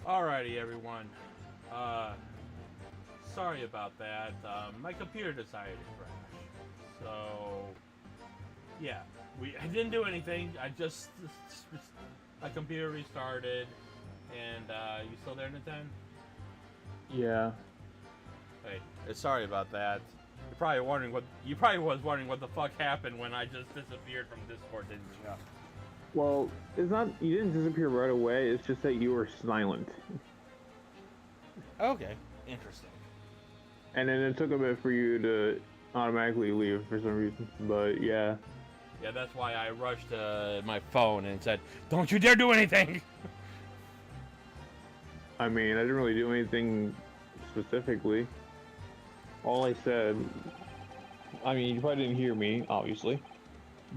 Alrighty, everyone. Uh, Sorry about that. My computer decided to crash. So, yeah, I didn't do anything. I just my computer restarted, and you still there, Nathan? Yeah. Hey, sorry about that. You probably was wondering what the fuck happened when I just disappeared from Discord, didn't you? Well, it's not you didn't disappear right away. It's just that you were silent, Okay, interesting. and then it took a bit for you to automatically leave for some reason. But yeah, Yeah, that's why I rushed to my phone and said, "Don't you dare do anything!" I mean, I didn't really do anything specifically. All I said, I mean, you probably didn't hear me, obviously,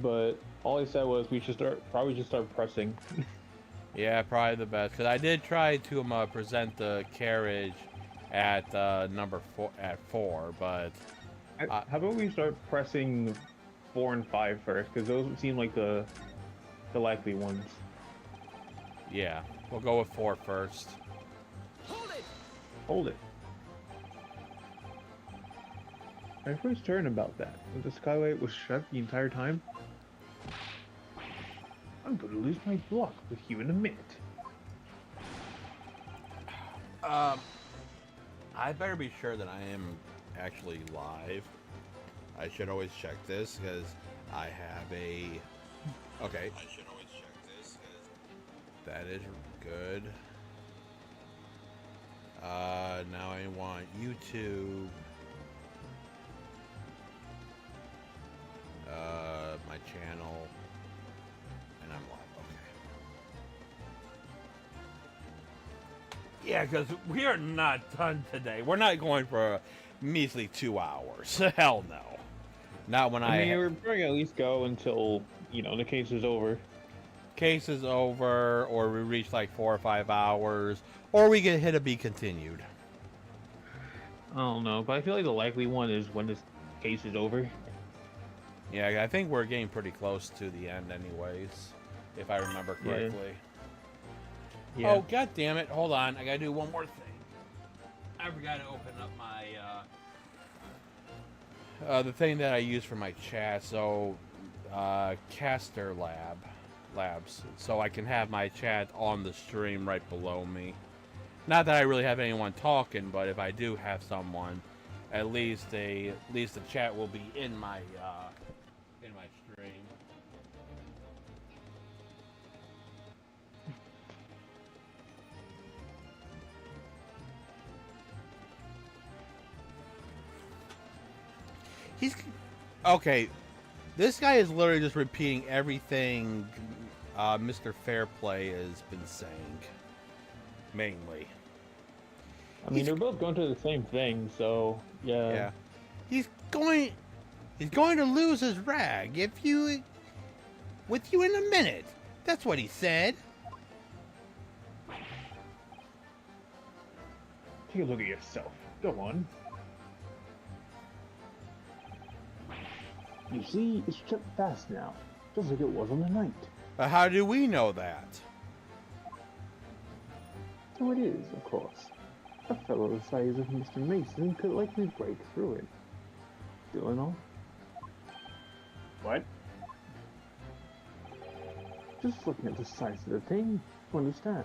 but all I said was we should probably just start pressing. Yeah, probably the best because I did try to present the carriage at number four, but uh, How about we start pressing 4 and 5 first, because those seem like the likely ones. yeah, we'll go with four first. Hold it. My first turn about that. The skylight was shut the entire time. I'm going to lose my block with you in a minute. Um, I better be sure that I am actually live. I should always check this because I have a. Okay. I should always check this because that is good. Now I want YouTube. My channel, and I'm live. Okay. Yeah, because we are not done today. We're not going for a measly 2 hours. Hell no. Not when I mean, we're probably at least go until, the case is over. case is over, or we reach like 4 or 5 hours, or we get hit a be continued. I don't know, but I feel like the likely one is when this case is over. Yeah, I think we're getting pretty close to the end, anyways, if I remember correctly. Yeah. Oh, god damn it. Hold on. I gotta do one more thing. I forgot to open up my the thing that I use for my chat. So, Caster Labs, so I can have my chat on the stream right below me. Not that I really have anyone talking, but if I do have someone, at least the chat will be in my stream. He's okay. This guy is literally just repeating everything Mr. Fairplay has been saying. Mainly, I mean, he's they're both going to the same thing, so yeah. yeah, he's going he's going to lose his rag if you with you in a minute. That's what he said. Take a look at yourself. Go on. You see, it's shut fast now, just like it was on the night. How do we know that? So it is, of course. A fellow the size of Mr. Mason could likely break through it. Still and all? What? Just looking at the size of the thing, you understand.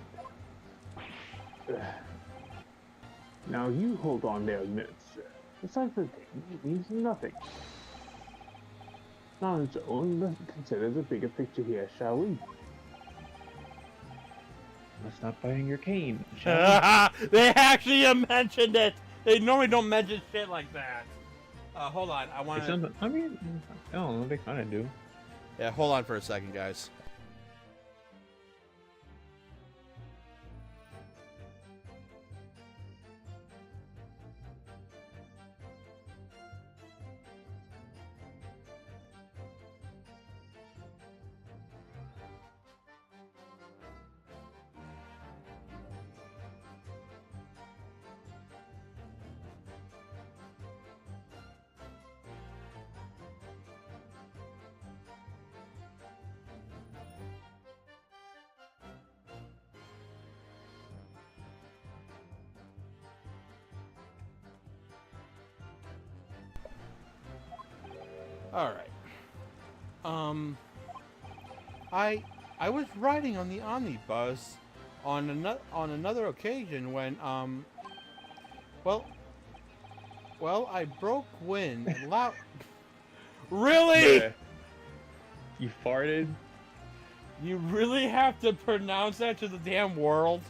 Now you hold on there a minute, sir. The size of the thing means nothing. On its own, let's consider the bigger picture here, shall we? Let's not buying your cane, shall we? They actually mentioned it. They normally don't mention shit like that. Hold on, I want to. I mean, I don't know, they kind of do. Yeah, hold on for a second, guys. All right. I I was riding on the omnibus on another occasion when well I broke wind and loud. Really? Bruh. You farted? You really have to pronounce that to the damn world?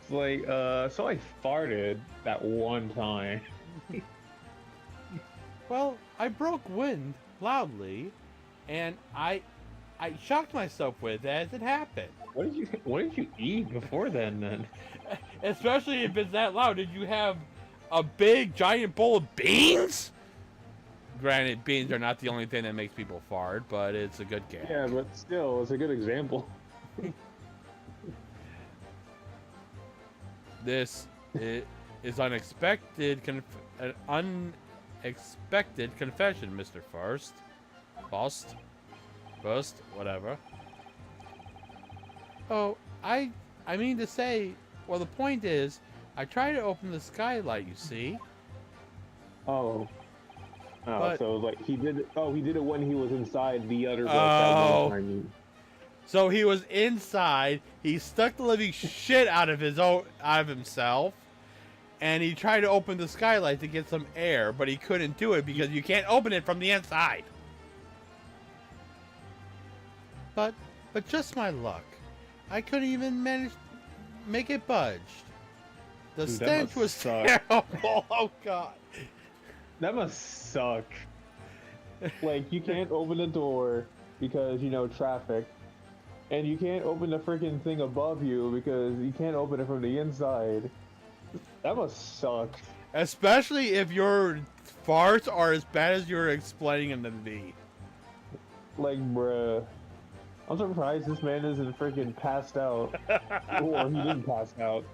It's like, so I farted that one time. Well, I broke wind loudly, and I shocked myself with it as it happened. What did you eat before then? Especially if it's that loud. Did you have a big giant bowl of beans? Granted, beans are not the only thing that makes people fart, but it's a good gag. Yeah, but still, it's a good example. This is an unexpected confession, Mr. First, whatever. Oh, I mean to say, well, the point is, I tried to open the skylight, you see. Oh. Oh, But- so like he did it. Oh, he did it when he was inside the other boat. Oh. That one time. So he was inside. He stuck the living shit out of himself, and he tried to open the skylight to get some air, but he couldn't do it because you can't open it from the inside. But just my luck, I couldn't even manage make it budge. The Dude, that stench must was suck. terrible. Oh god. That must suck. Like, you can't open the door because, you know, traffic. And you can't open the freaking thing above you because you can't open it from the inside. That must suck. Especially if your farts are as bad as you're explaining them to be. Like, bruh. I'm surprised this man isn't freaking passed out. Or he didn't pass out.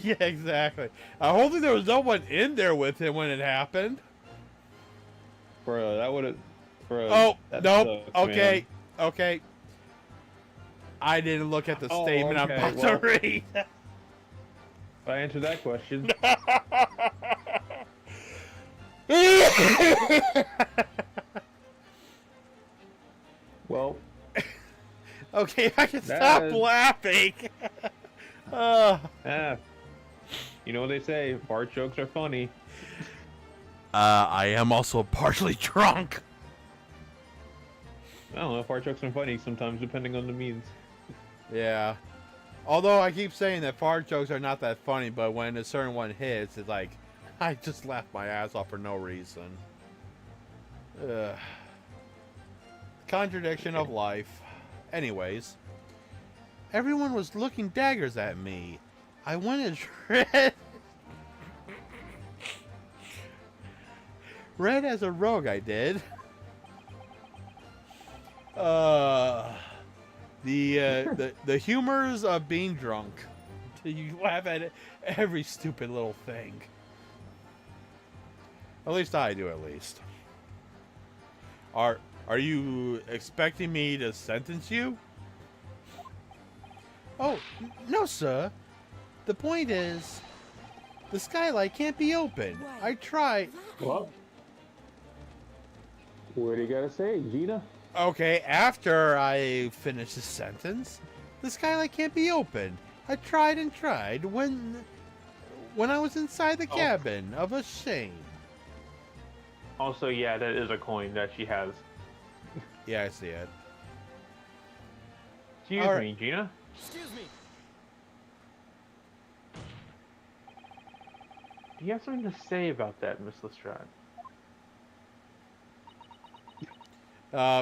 Yeah, exactly. I hope there was no one in there with him when it happened. Bruh, that would've... Bruh, Oh, that nope. sucks, Okay. man. Okay. I didn't look at the Oh, statement I'm okay, about well. to read. If I answer that question... Well... Okay, if I can That stop is- laughing. uh, You know what they say, fart jokes are funny. I am also partially drunk. I don't know, fart jokes are funny sometimes depending on the means. Yeah. Although I keep saying that fart jokes are not that funny, but when a certain one hits, it's like, I just laughed my ass off for no reason. Ugh. Contradiction of life. Anyways, everyone was looking daggers at me. I went as red as a rogue, I did. The humors of being drunk. You laugh at every stupid little thing. At least I do, at least. Are you expecting me to sentence you? Oh, no, sir. The point is, the skylight can't be opened. I tried. Well, what do you gotta say, Gina? Okay, after I finish the sentence, the skylight can't be opened. I tried and tried when I was inside the cabin of a shame. Also, yeah, that is a coin that she has. Yeah, I see it. Excuse All right. me, Gina. Excuse me. Do you have something to say about that, Miss Lestrade?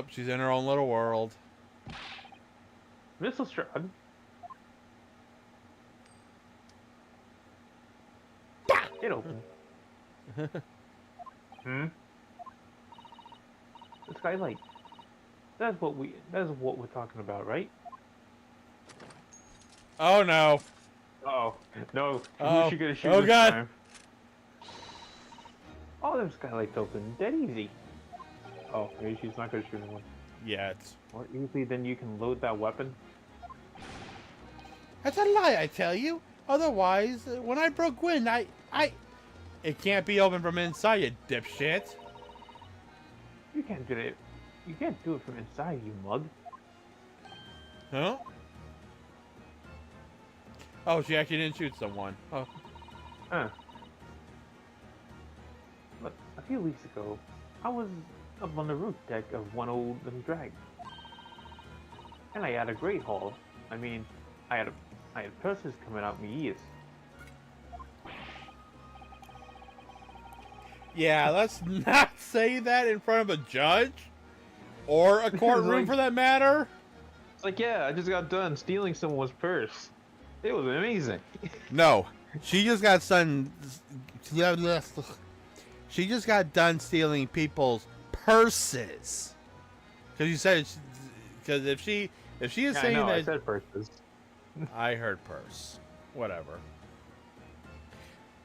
She's in her own little world. Miss Lestrade? Get open. The skylight. That's what we're talking about, right? Oh no. Oh no! Oh. Who's she gonna shoot Oh, this God. time? Oh, them skylights open. Dead easy. Oh, maybe she's not gonna shoot anyone. Yet. More easily than you can load that weapon. That's a lie, I tell you. Otherwise, when I broke wind, it can't be open from inside, you dipshit. You can't do it. You can't do it from inside, you mug. Huh? Oh, she actually didn't shoot someone. Oh. Huh. But a few weeks ago, I was up on the roof deck of one old drag, and I had a great haul. I mean, I had purses coming out my ears. Yeah, let's not say that in front of a judge or a courtroom like- for that matter. It's like, yeah, I just got done stealing someone's purse. It was amazing. No, she just got done. She just got done stealing people's purses. Because you said, because if she is Yeah, saying I know, I that, said purses. I heard purse, whatever.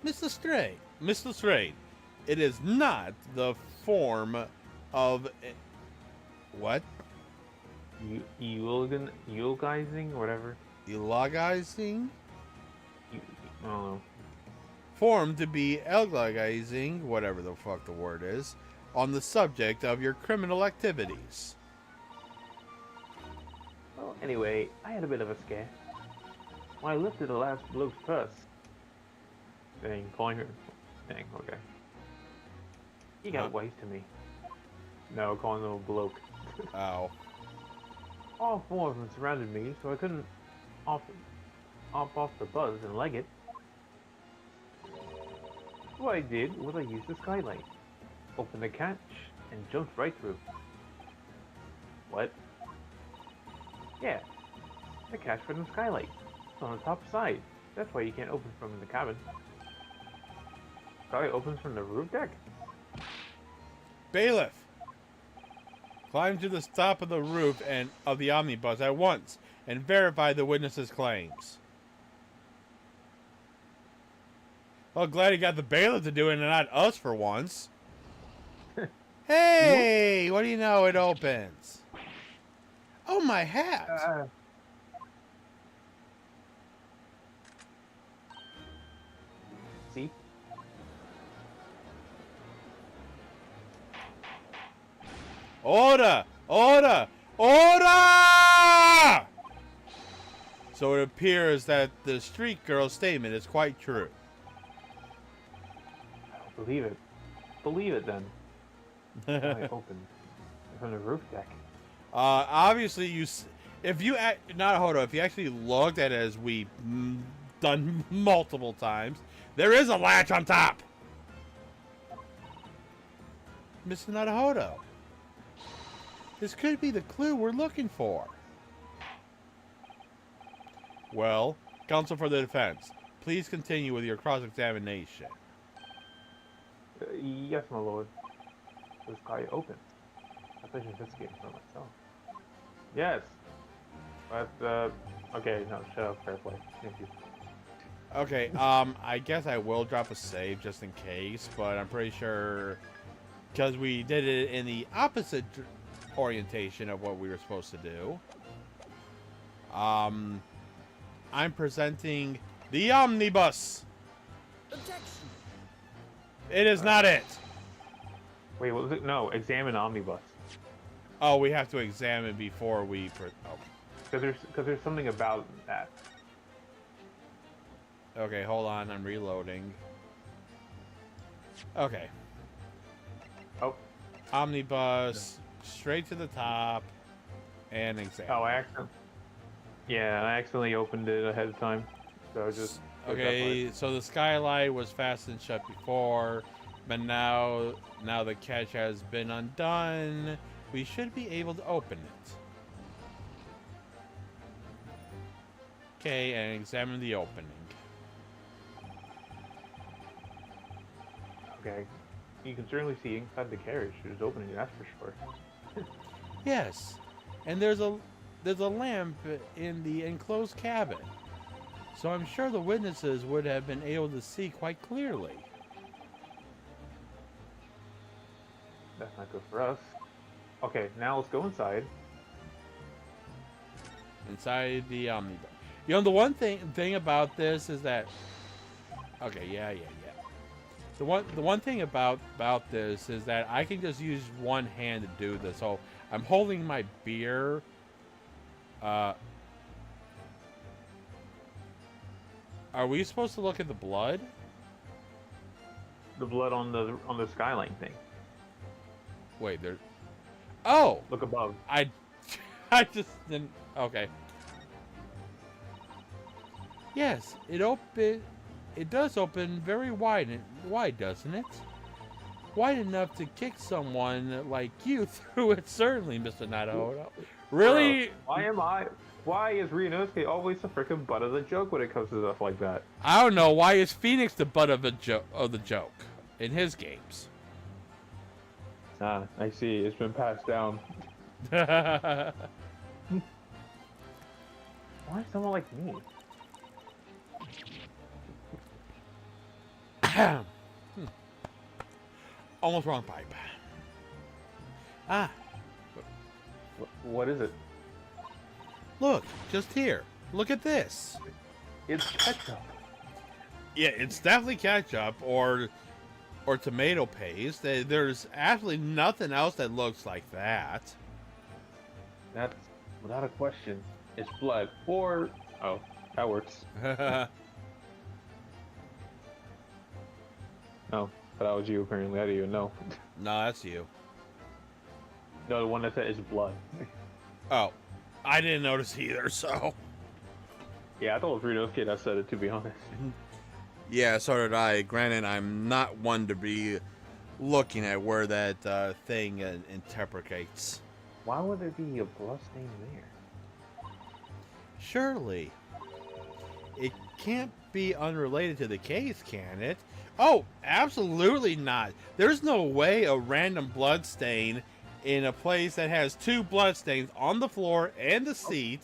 Mr. Straight, it is not the form of what? Eulogizing, whatever. Elogizing? I don't know. Formed to be elogizing, whatever the fuck the word is, on the subject of your criminal activities. Well, anyway, I had a bit of a scare. When I lifted the last bloke's purse. Dang, calling her. Dang, okay. He got wise to me. No, calling him a bloke. Oh. All four of them surrounded me, so I couldn't hop off the buzz and leg it. What I did was I used the skylight, opened the catch, and jumped right through. What? Yeah, the catch for the skylight. It's on the top side. That's why you can't open from the cabin. Skylight opens from the roof deck. Bailiff! Climb to the top of the roof and of the omnibus at once and verify the witness's claims. Well, glad he got the bailiff to do it and not us for once. Hey, what do you know? It opens. Oh, my hat. See? Order! Order! Order! So it appears that the street girl's statement is quite true. Believe it. Believe it then. I opened from the roof deck. Obviously, if you actually looked at it as we done multiple times, there is a latch on top. Mr. Nadahodo, this could be the clue we're looking for. Well, counsel for the defense, please continue with your cross-examination. Yes, my lord. This guy opens. I finished investigating for myself. Yes. But, okay, no, shut up, fair play. Thank you. Okay, I guess I will drop a save just in case, but I'm pretty sure because we did it in the opposite orientation of what we were supposed to do. I'm presenting the omnibus. Objection. It is not it. Wait, what was it? No, examine omnibus. Oh, we have to examine before we. Because there's something about that. Okay, hold on. I'm reloading. Okay. Oh. Omnibus, straight to the top, and examine. Oh, I accidentally opened it ahead of time. So just. Okay, so the skylight was fastened shut before, but now the catch has been undone. We should be able to open it. Okay, and examine the opening. Okay. You can certainly see inside the carriage. There's opening, that's for sure. Yes, and there's a lamp in the enclosed cabin, so I'm sure the witnesses would have been able to see quite clearly. That's not good for us. Okay, now let's go inside. Inside the omnibus. You know, the one thing about this is that. Okay, yeah. The one thing about this is that I can just use one hand to do this. So I'm holding my beer. Are we supposed to look at the blood? The blood on the skyline thing. Wait, there. Oh, Look above. I just didn't. Okay. Yes, it does open very wide, doesn't it? Wide enough to kick someone like you through it, certainly, Mr. Nadahodo. Really? Bro, why is Ryunosuke always the freaking butt of the joke when it comes to stuff like that? I don't know. Why is Phoenix the butt of the joke in his games? Ah, I see. It's been passed down. Why someone like me? Almost wrong pipe. Ah, What is it? look, just here. Look at this. It's ketchup. Yeah, it's definitely ketchup or tomato paste. There's absolutely nothing else that looks like that. That's without a question. It's blood. Or oh, that works. No, but that was you apparently. I didn't even know. No, that's you. No, the one that said is blood. Oh, I didn't notice either, so. Yeah, I thought it was Ryunosuke that said it, to be honest. Yeah, so did I. Granted, I'm not one to be looking at where that thing interpretates. Why would there be a blood stain there? Surely. It can't be unrelated to the case, can it? Oh, absolutely not. There's no way a random blood stain in a place that has two blood stains on the floor and the seat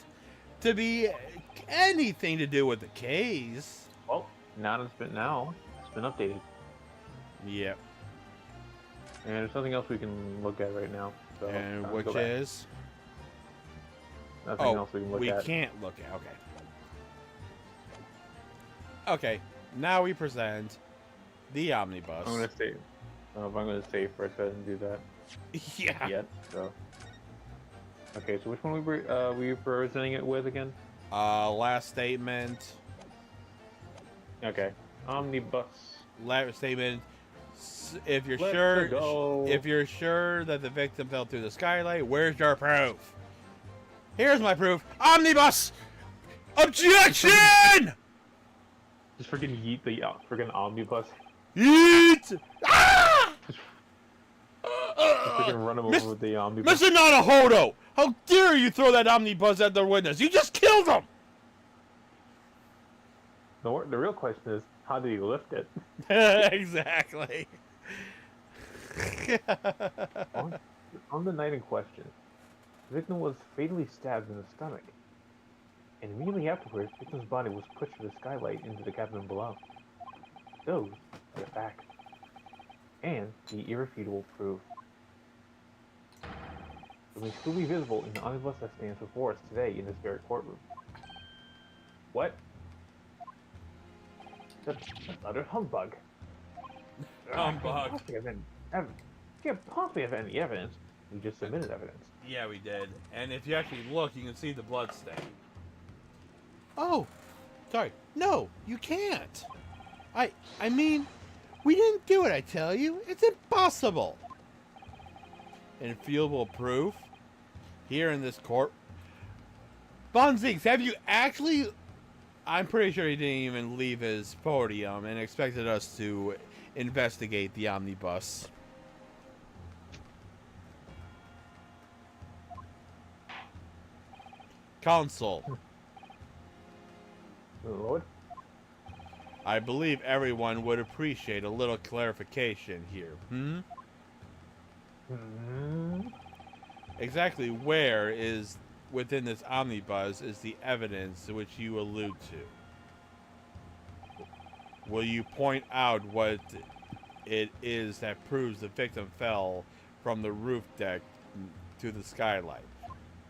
to be anything to do with the case. Well, it's been updated. Yep. And there's nothing else we can look at right now. So And go which back. is? Nothing Oh, else we can look we at. can't look at. Okay. Okay. Now we present the omnibus. I'm gonna save. I don't know if I'm gonna save first. I didn't do that Yeah. yet. So. Okay, so which one we presenting it with again? Last statement. Okay, omnibus. Last statement. If you're Let's sure, go. if you're sure that the victim fell through the skylight, where's your proof? Here's my proof. Omnibus. Objection! Just freaking yeet the freaking omnibus. Yeet! Ah! Just freaking run him over with the omnibus. Mr. Nanahodo! How dare you throw that omnibus at the witness? You just killed him! The real question is, how did he lift it? Exactly. On the night in question, the victim was fatally stabbed in the stomach, and immediately afterwards, the victim's body was pushed through the skylight into the cabin below. Those are the facts, and the irrefutable proof. It may still be visible in the omnibus that stands before us today in this very courtroom. What? That's utter humbug. Humbug. Can't possibly have any evidence. We just submitted evidence. Yeah, we did. And if you actually look, you can see the blood stain. Oh, sorry. No, you can't. I mean, we didn't do it, I tell you. It's impossible. Infallible proof here in this court. Von Zinks, have you actually... I'm pretty sure he didn't even leave his podium and expected us to investigate the omnibus. Counsel, Lord? I believe everyone would appreciate a little clarification here. Exactly where is within this omnibus is the evidence to which you allude to? Will you point out what it is that proves the victim fell from the roof deck to the skylight?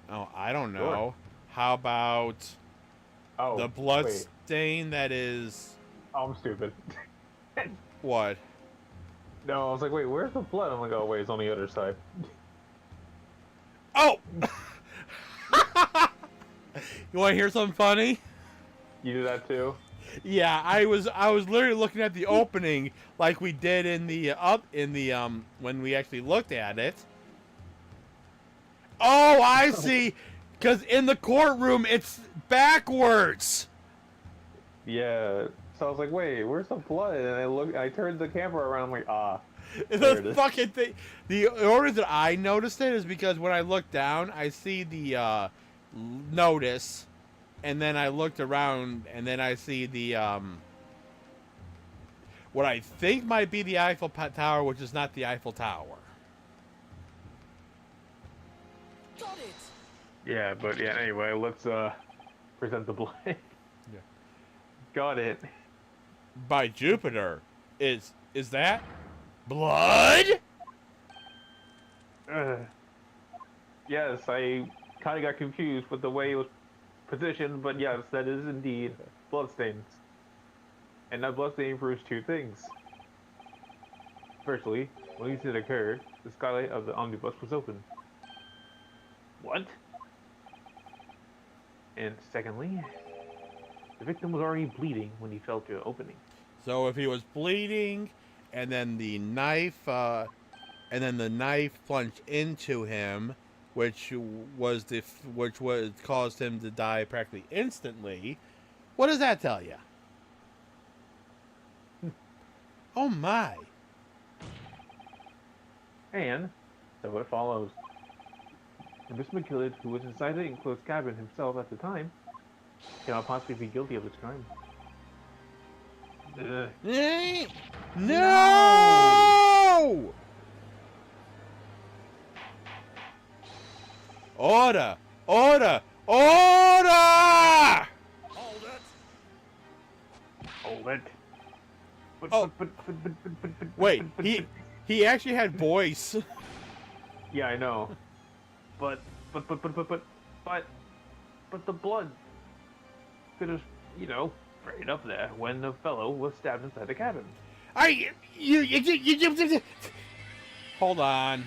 Oh, I don't know. Sure. How about Oh, the blood wait. stain that is... Oh, I'm stupid. What? No, I was like, wait, where's the blood? I'm like, oh wait, it's on the other side. Oh! You want to hear something funny? You do that too? Yeah, I was literally looking at the opening like we did in the when we actually looked at it. Oh, I see. Cuz in the courtroom it's backwards. Yeah. So I was like, wait, where's the blood? And I turned the camera around. I'm like, ah, there it The is. fucking thing. The order that I noticed it is because when I look down, I see the notice, and then I looked around, and then I see the what I think might be the Eiffel Tower, which is not the Eiffel Tower. Got it. Yeah, but yeah. Anyway, let's present the blood. Yeah. Got it. By Jupiter, is that blood? Yes, I kind of got confused with the way it was positioned, but yes, that is indeed bloodstains. And that bloodstain proves two things. Firstly, when the incident occurred, the skylight of the omnibus was open. What? And secondly, the victim was already bleeding when he fell to the opening. So if he was bleeding, and then the knife plunged into him, which caused him to die practically instantly. What does that tell you? Oh my! And so it follows. Miss McKillard, who was inside the enclosed cabin himself at the time, cannot possibly be guilty of this crime. No! Order! Order! Order! Hold it. Hold it. Oh. Wait, he actually had voice. Yeah, I know. But the blood could have, sprayed up there when the fellow was stabbed inside the cabin. You. Hold on.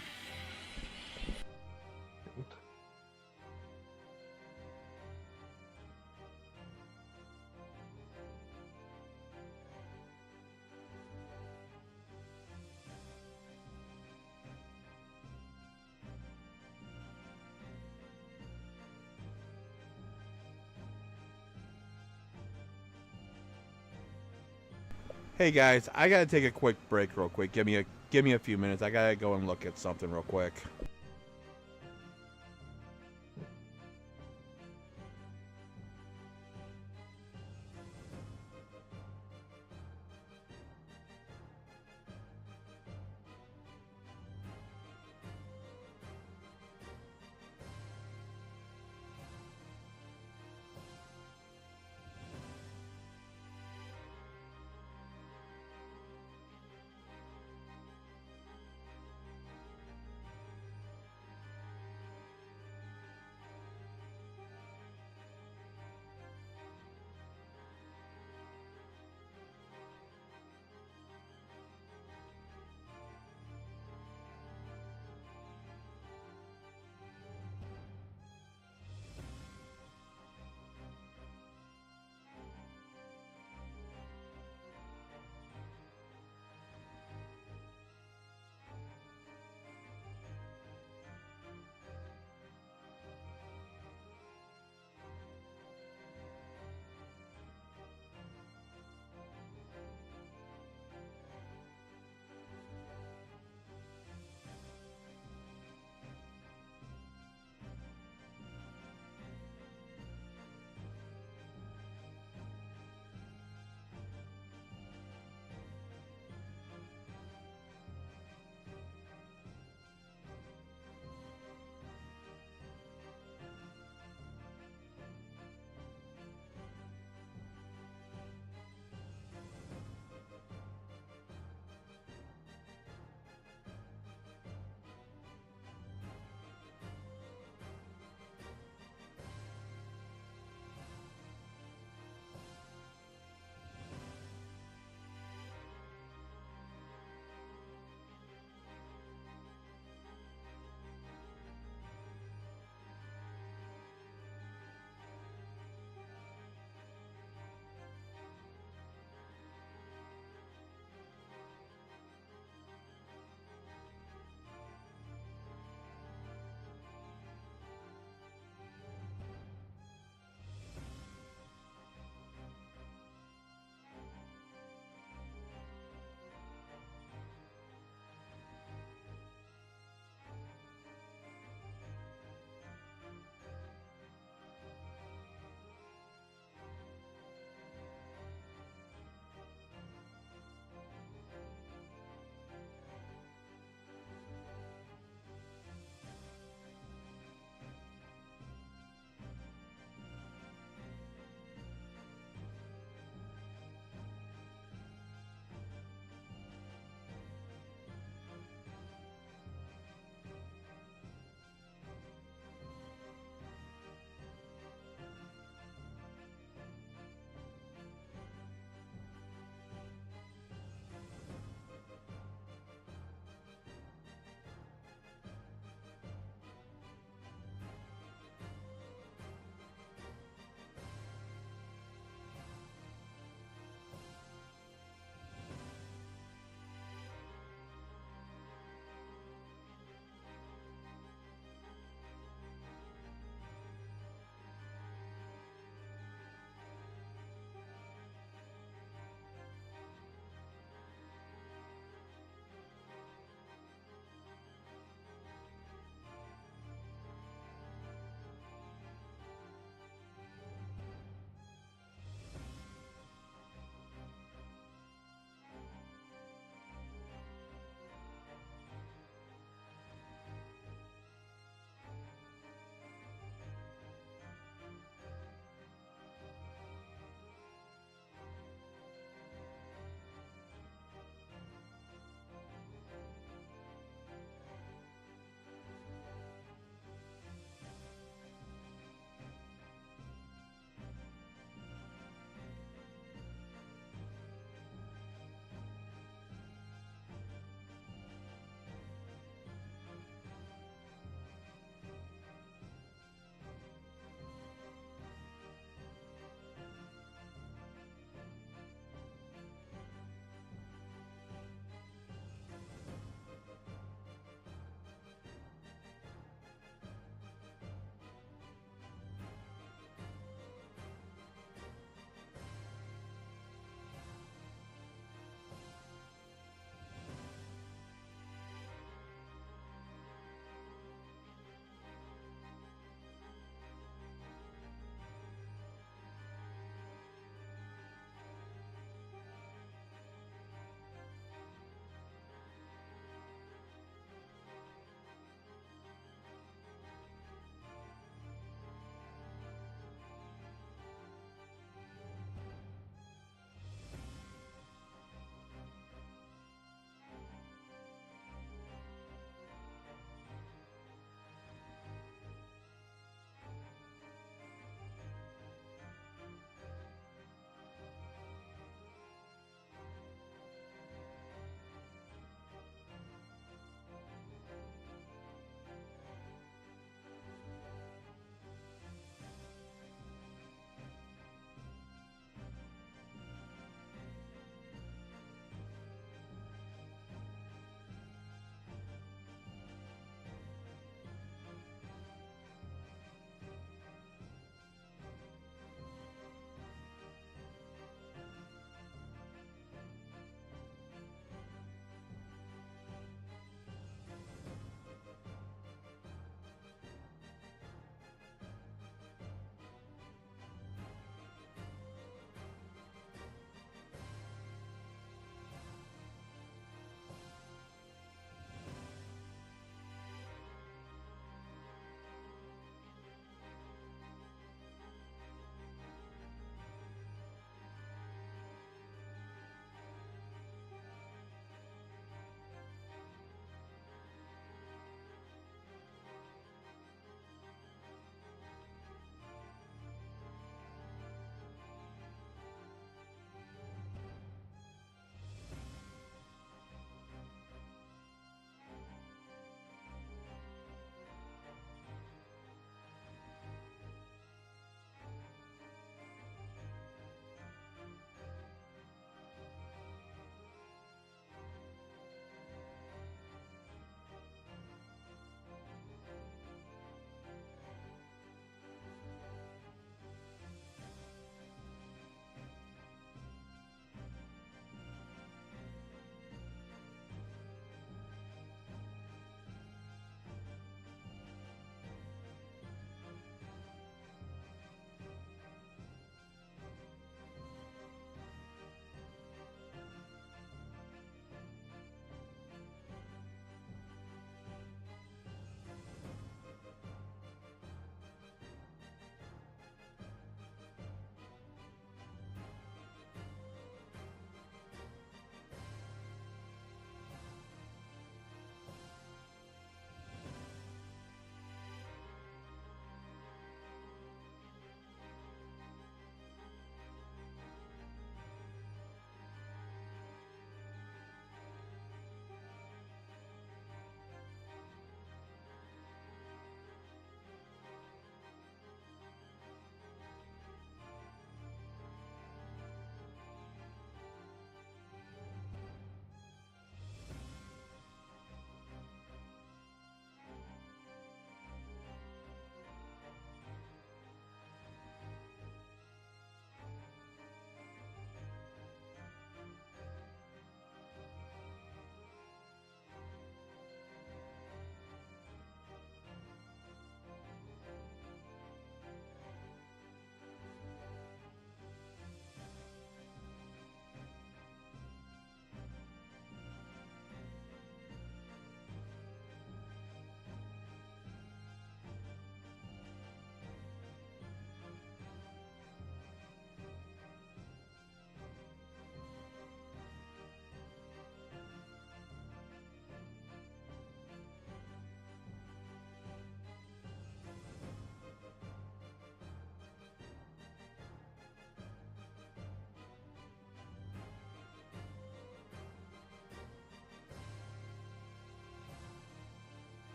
Hey guys, I gotta take a quick break real quick. Give me a few minutes. I gotta go and look at something real quick.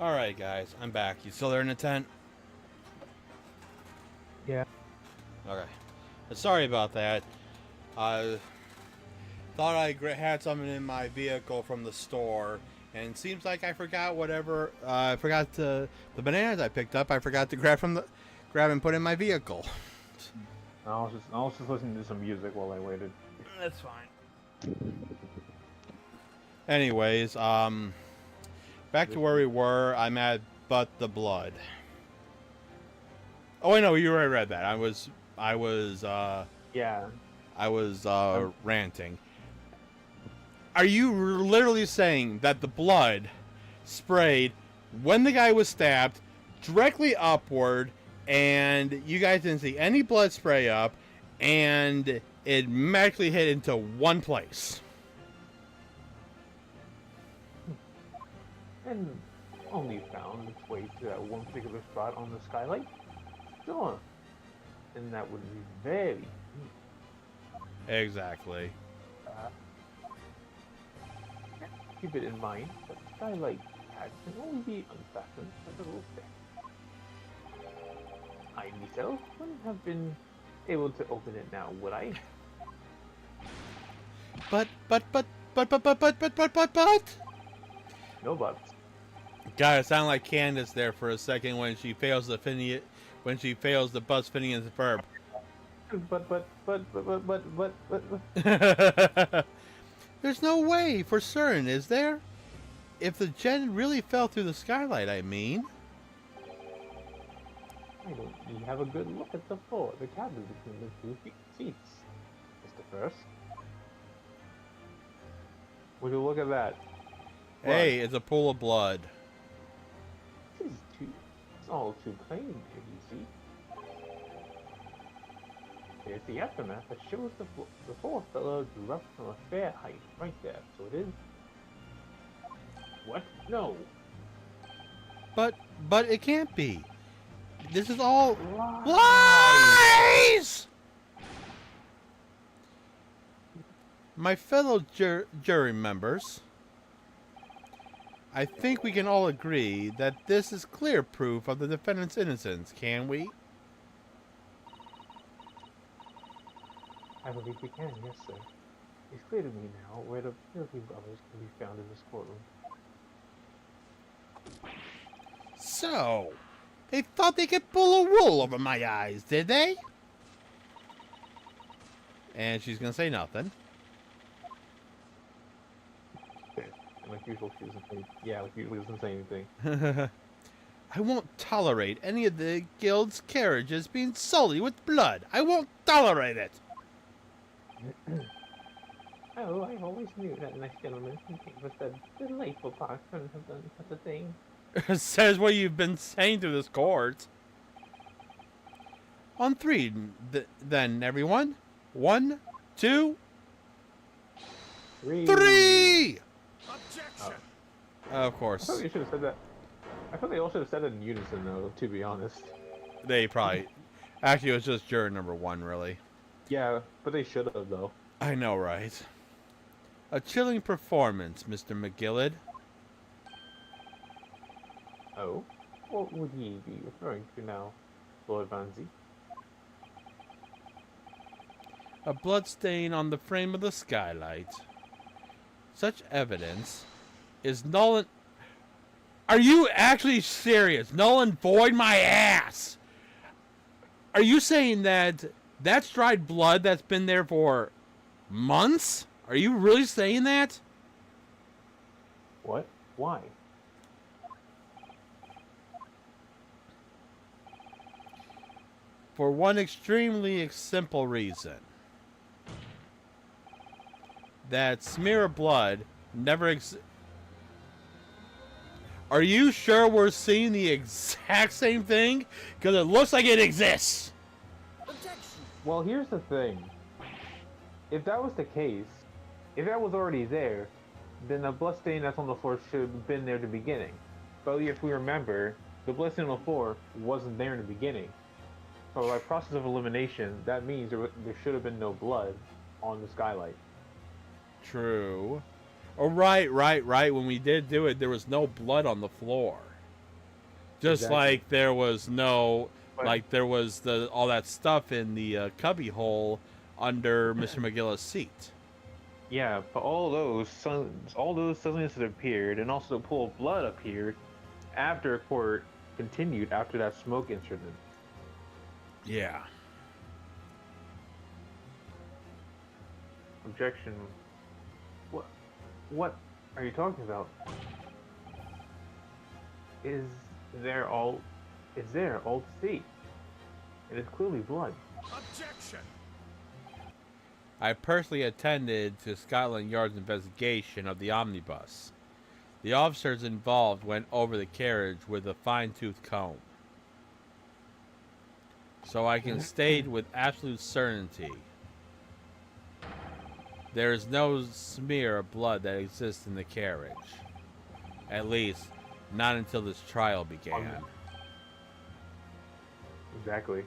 Alright, guys, I'm back. You still there in the tent? Yeah. Okay. Sorry about that. I thought I had something in my vehicle from the store, and it seems like I forgot whatever. I forgot the bananas I picked up. I forgot to grab and put in my vehicle. I was just listening to some music while I waited. That's fine. Anyways, back to where we were. I'm at But the Blood. Oh, wait, no, you already read that. I was Yeah. ranting. Are you literally saying that the blood sprayed when the guy was stabbed directly upward, and you guys didn't see any blood spray up, and it magically hit into one place? And only found its way to that one particular spot on the skylight? Sure. And that would be very... Exactly. Keep it in mind that the skylight hatch can only be unfastened with a little step. I myself wouldn't have been able to open it now, would I? But. No buts. God, it sounded like Candace there for a second when she fails the buzz Phineas verb. But. There's no way for certain, is there? If the jet really fell through the skylight, I mean. I don't even have a good look at the floor, the cabin between the two seats, Mr. First. Would you look at that? Hey, it's a pool of blood. It's all too plain, you see. There's the aftermath that shows the four fellows erupt from a fair height, right there. So it is. What? No. But it can't be. This is all Lies! lies! My fellow jury members, I think we can all agree that this is clear proof of the defendant's innocence, can we? I believe we can, yes, sir. It's clear to me now where the Filthy brothers can be found in this courtroom. So, they thought they could pull a wool over my eyes, did they? And she's gonna say nothing. And like usual, she doesn't say. Yeah, like usually doesn't say anything. I won't tolerate any of the guild's carriages being sullied with blood. I won't tolerate it. Oh, I always knew that nice gentleman who gave us that delightful park couldn't have done such a thing. Says what you've been saying to this court. On three, then, everyone. 1, 2, Three. 3! Objection! Of I course. thought you should have said that. I thought they all should have said it in unison, though. To be honest. They probably... Actually, it was just juror number 1, really. Yeah, but they should have, though. I know, right? A chilling performance, Mr. McGillid. Oh? What would he be referring to now, Lord Vanzi? A bloodstain on the frame of the skylight. Such evidence is null and... Are you actually serious? Null and void my ass! Are you saying that that's dried blood that's been there for months? Are you really saying that? What? Why? For one extremely simple reason. That smear of blood never Are you sure we're seeing the exact same thing? Because it looks like it exists. Objection! Well, here's the thing. If that was the case, if that was already there, then the bloodstain that's on the floor should have been there at the beginning. But if we remember, the bloodstain on the floor wasn't there in the beginning. So by process of elimination, that means there should have been no blood on the skylight. True. Oh, right. When we did do it, there was no blood on the floor. Just Exactly. like there was no, But- like there was all that stuff in the cubby hole under Mr. McGillis' seat. Yeah, but all those sunsets that appeared, and also the pool of blood appeared after court continued after that smoke incident. Yeah. Objection. What are you talking about? Is there all to see? It is clearly blood. Objection! I personally attended to Scotland Yard's investigation of the omnibus. The officers involved went over the carriage with a fine-tooth comb. So I can state with absolute certainty there is no smear of blood that exists in the carriage. At least, not until this trial began. Exactly.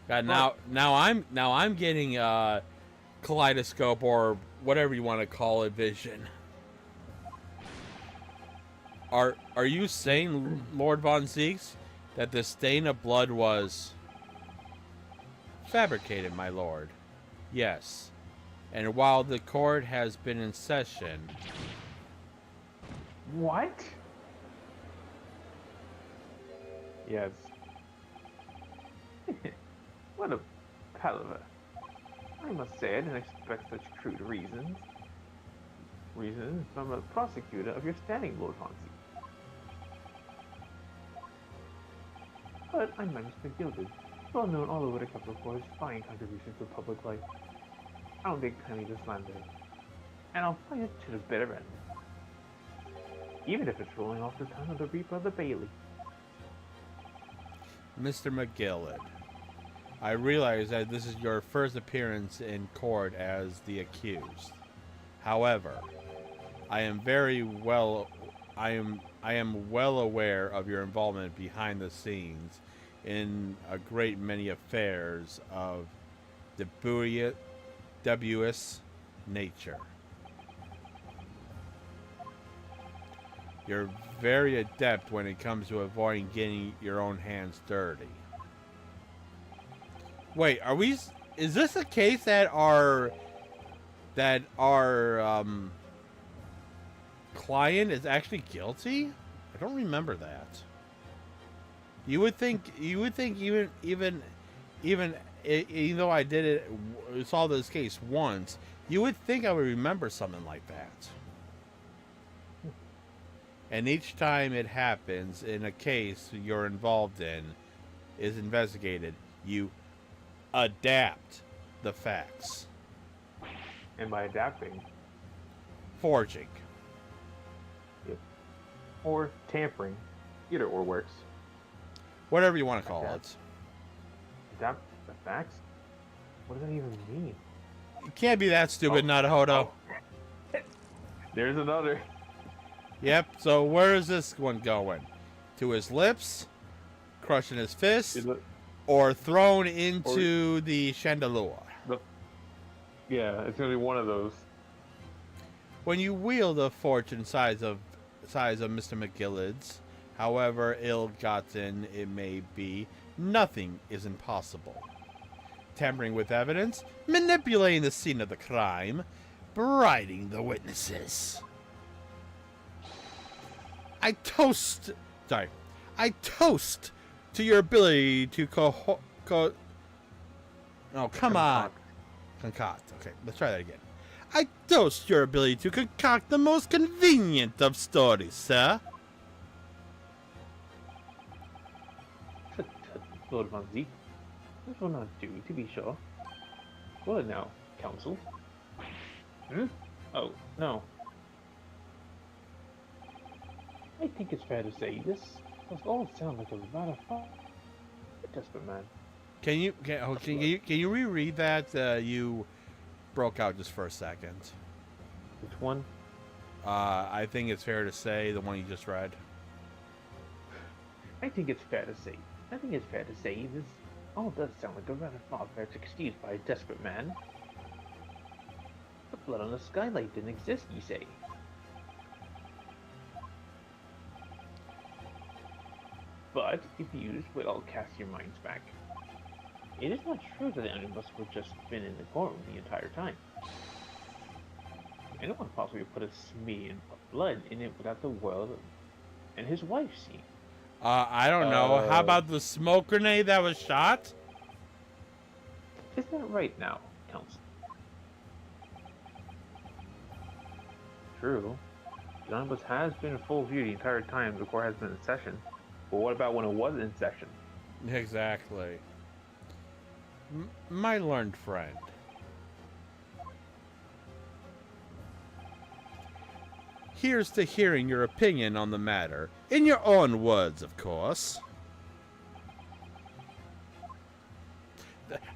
God, now I'm getting kaleidoscope or whatever you want to call it vision. Are you saying, Lord Von Zieks, that the stain of blood was fabricated, my lord? Yes. And while the court has been in session, What? Yes. What a palaver. I must say I didn't expect such crude reasons. Reasons from a prosecutor of your standing, Lord Hansi. But I'm Mr. Gilded, well known all over the capital for his fine contributions to public life. I don't take kindly to slander, and I'll fight it to the bitter end. Even if it's rolling off the tongue of the Reaper of the Bailey. Mr. McGillid, I realize that this is your first appearance in court as the accused. However, I am well aware of your involvement behind the scenes in a great many affairs of dubious nature. You're very adept when it comes to avoiding getting your own hands dirty. Wait, is this a case that our client is actually guilty? I don't remember that. You would think even though I saw this case once, you would think I would remember something like that. And each time it happens in a case you're involved in is investigated, you adapt the facts. And by adapting, Forging. or tampering, either or works. Whatever you want to call Adapt. it. Adapt the facts? What does that even mean? It can't be that stupid, Nadahodo. There's another. Yep, so where is this one going? To his lips? Crushing his fist? Or thrown into the chandelier? Yeah, it's gonna be one of those. When you wield a fortune size of Mr. McGillid's, however ill-gotten it may be, nothing is impossible. Tampering with evidence, manipulating the scene of the crime, bribing the witnesses. I toast to your ability to oh, come on. Concoct. Okay, let's try that again. I toast your ability to concoct the most convenient of stories, sir. Tut tut, Lord Von Zeke. This will not do, to be sure. Well now, counsel. Oh, no. I think it's fair to say this does all sound like a rather desperate man. Can you reread that? You broke out just for a second. Which one? I think it's fair to say the one you just read. I think it's fair to say this all does sound like a rather far-fetched excuse by a desperate man. The blood on the skylight didn't exist, you say? But if used, will all cast your minds back. It is not true that the omnibus would just been in the courtroom the entire time. Anyone possibly put a smear of blood in it without the world and his wife seeing? I don't know. How about the smoke grenade that was shot? Is that right now, Counsel? True. The omnibus has been in full view the entire time the court has been in session. But what about when it wasn't in session? Exactly. My learned friend. Here's to hearing your opinion on the matter. In your own words, of course.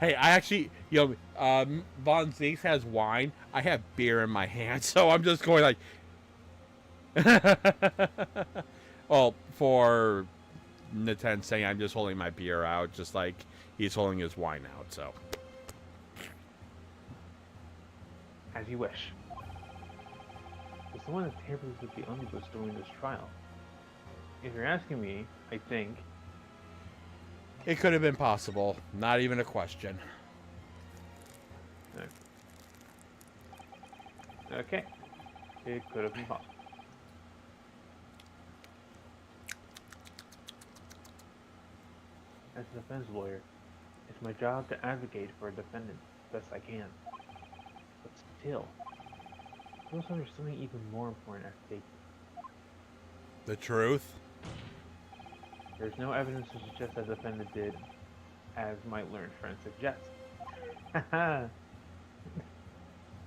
Hey, I actually, Von Zeeks has wine. I have beer in my hand, so I'm just going like... Well, for Natan saying I'm just holding my beer out, just like he's holding his wine out, so. As you wish. But someone has tampered with the omnibus during this trial. If you're asking me, I think... It could have been possible. Not even a question. Okay. It could have been possible. As a defense lawyer, it's my job to advocate for a defendant as best I can. But still, there's something even more important at stake. The truth? There's no evidence to suggest that the defendant did, as my learned friend suggests. Haha.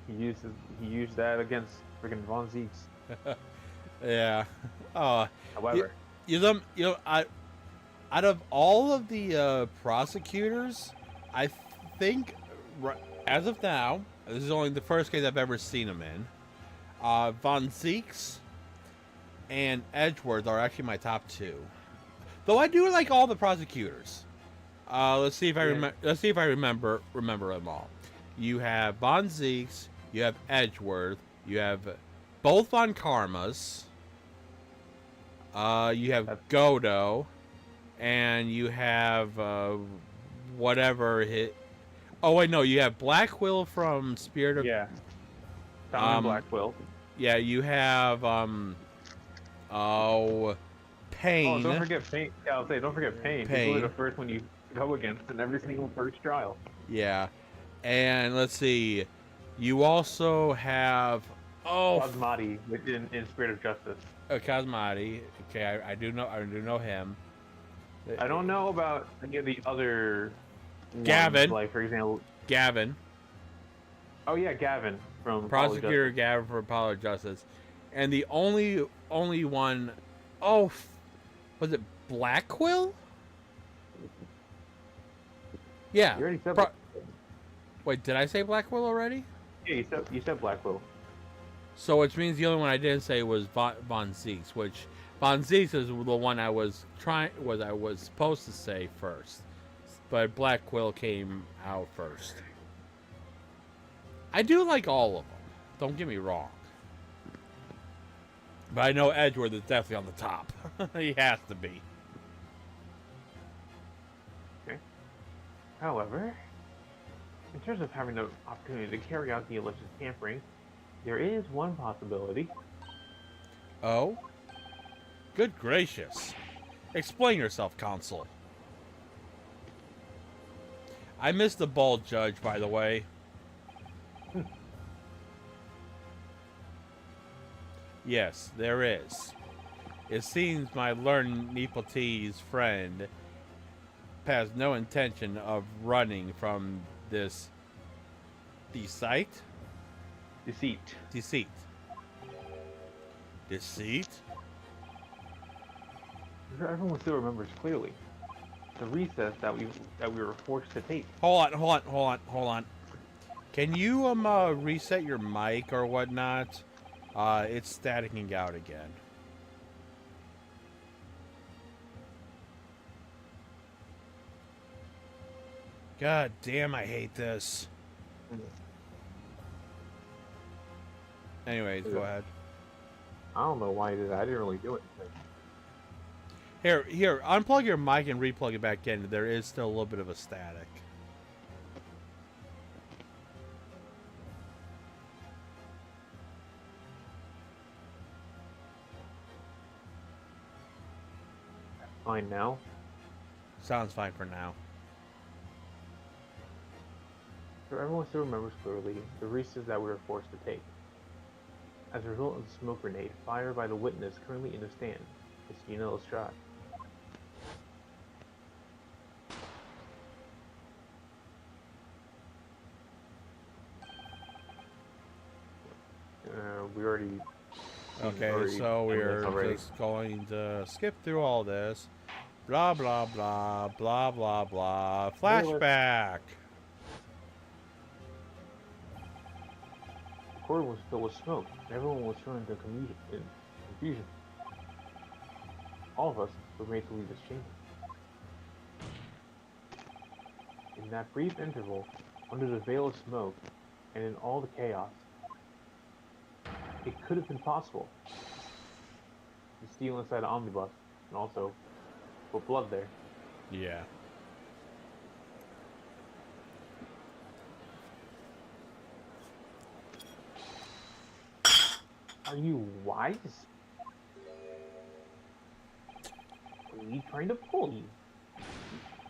he used that against friggin' Von Zeeks. Yeah. However, Out of all of the prosecutors, I think, as of now, this is only the first case I've ever seen him in. Von Zeeks and Edgeworth are actually my top two. Though I do like all the prosecutors. Let's see if I remember them all. You have Von Zeeks, you have Edgeworth, you have both Von Karmas, you have Godo, and you have whatever hit. Oh wait, no, you have Blackquill from Spirit of. yeah, Tom Blackquill. Yeah, you have Pain. Oh, don't forget Pain. Yeah, I'll say, don't forget Pain. Pain. He's really the first one you go against in every single first trial. Yeah, and let's see, you also have Cosmati in Spirit of Justice. Cosmati. Okay, I do know him. I don't know about any of the other Gavin. ones, like for example, Gavin. Oh yeah, Gavin from Prosecutor Gavin for Apollo Justice, and the only one, was it Blackquill? Yeah. You already said. Wait, did I say Blackquill already? Yeah, you said Blackquill. So which means the only one I didn't say was Von Zeeks, which Von Zeeks is the one I was supposed to say first, but Blackquill came out first. I do like all of them. Don't get me wrong. But I know Edgeworth is definitely on the top. He has to be. Okay. However, in terms of having the opportunity to carry out the alleged tampering, there is one possibility. Oh? Good gracious. Explain yourself, Consul. I missed the bald judge, by the way. Yes, there is. It seems my learned Nepalese friend has no intention of running from this deceit. Deceit. Everyone still remembers clearly the recess that we were forced to take. Hold on. Can you reset your mic or whatnot? It's staticking out again. God damn, I hate this. Anyways, go ahead. I don't know why I did that. I didn't really do anything. Here, unplug your mic and replug it back in. There is still a little bit of a static. Fine now. Sounds fine for now. So everyone still remembers clearly the risks that we were forced to take. As a result of the smoke grenade fired by the witness currently in the stand, Christina Lestrade. We already. Okay, so we're just going to skip through all this. Blah, blah, blah, blah, blah, blah. Flashback. The corridor was filled with smoke, and everyone was thrown into confusion. All of us were made to leave this chamber. In that brief interval, under the veil of smoke, and in all the chaos, it could have been possible to steal inside the omnibus, and also put blood there. Yeah. Are you wise? What are you trying to pull you?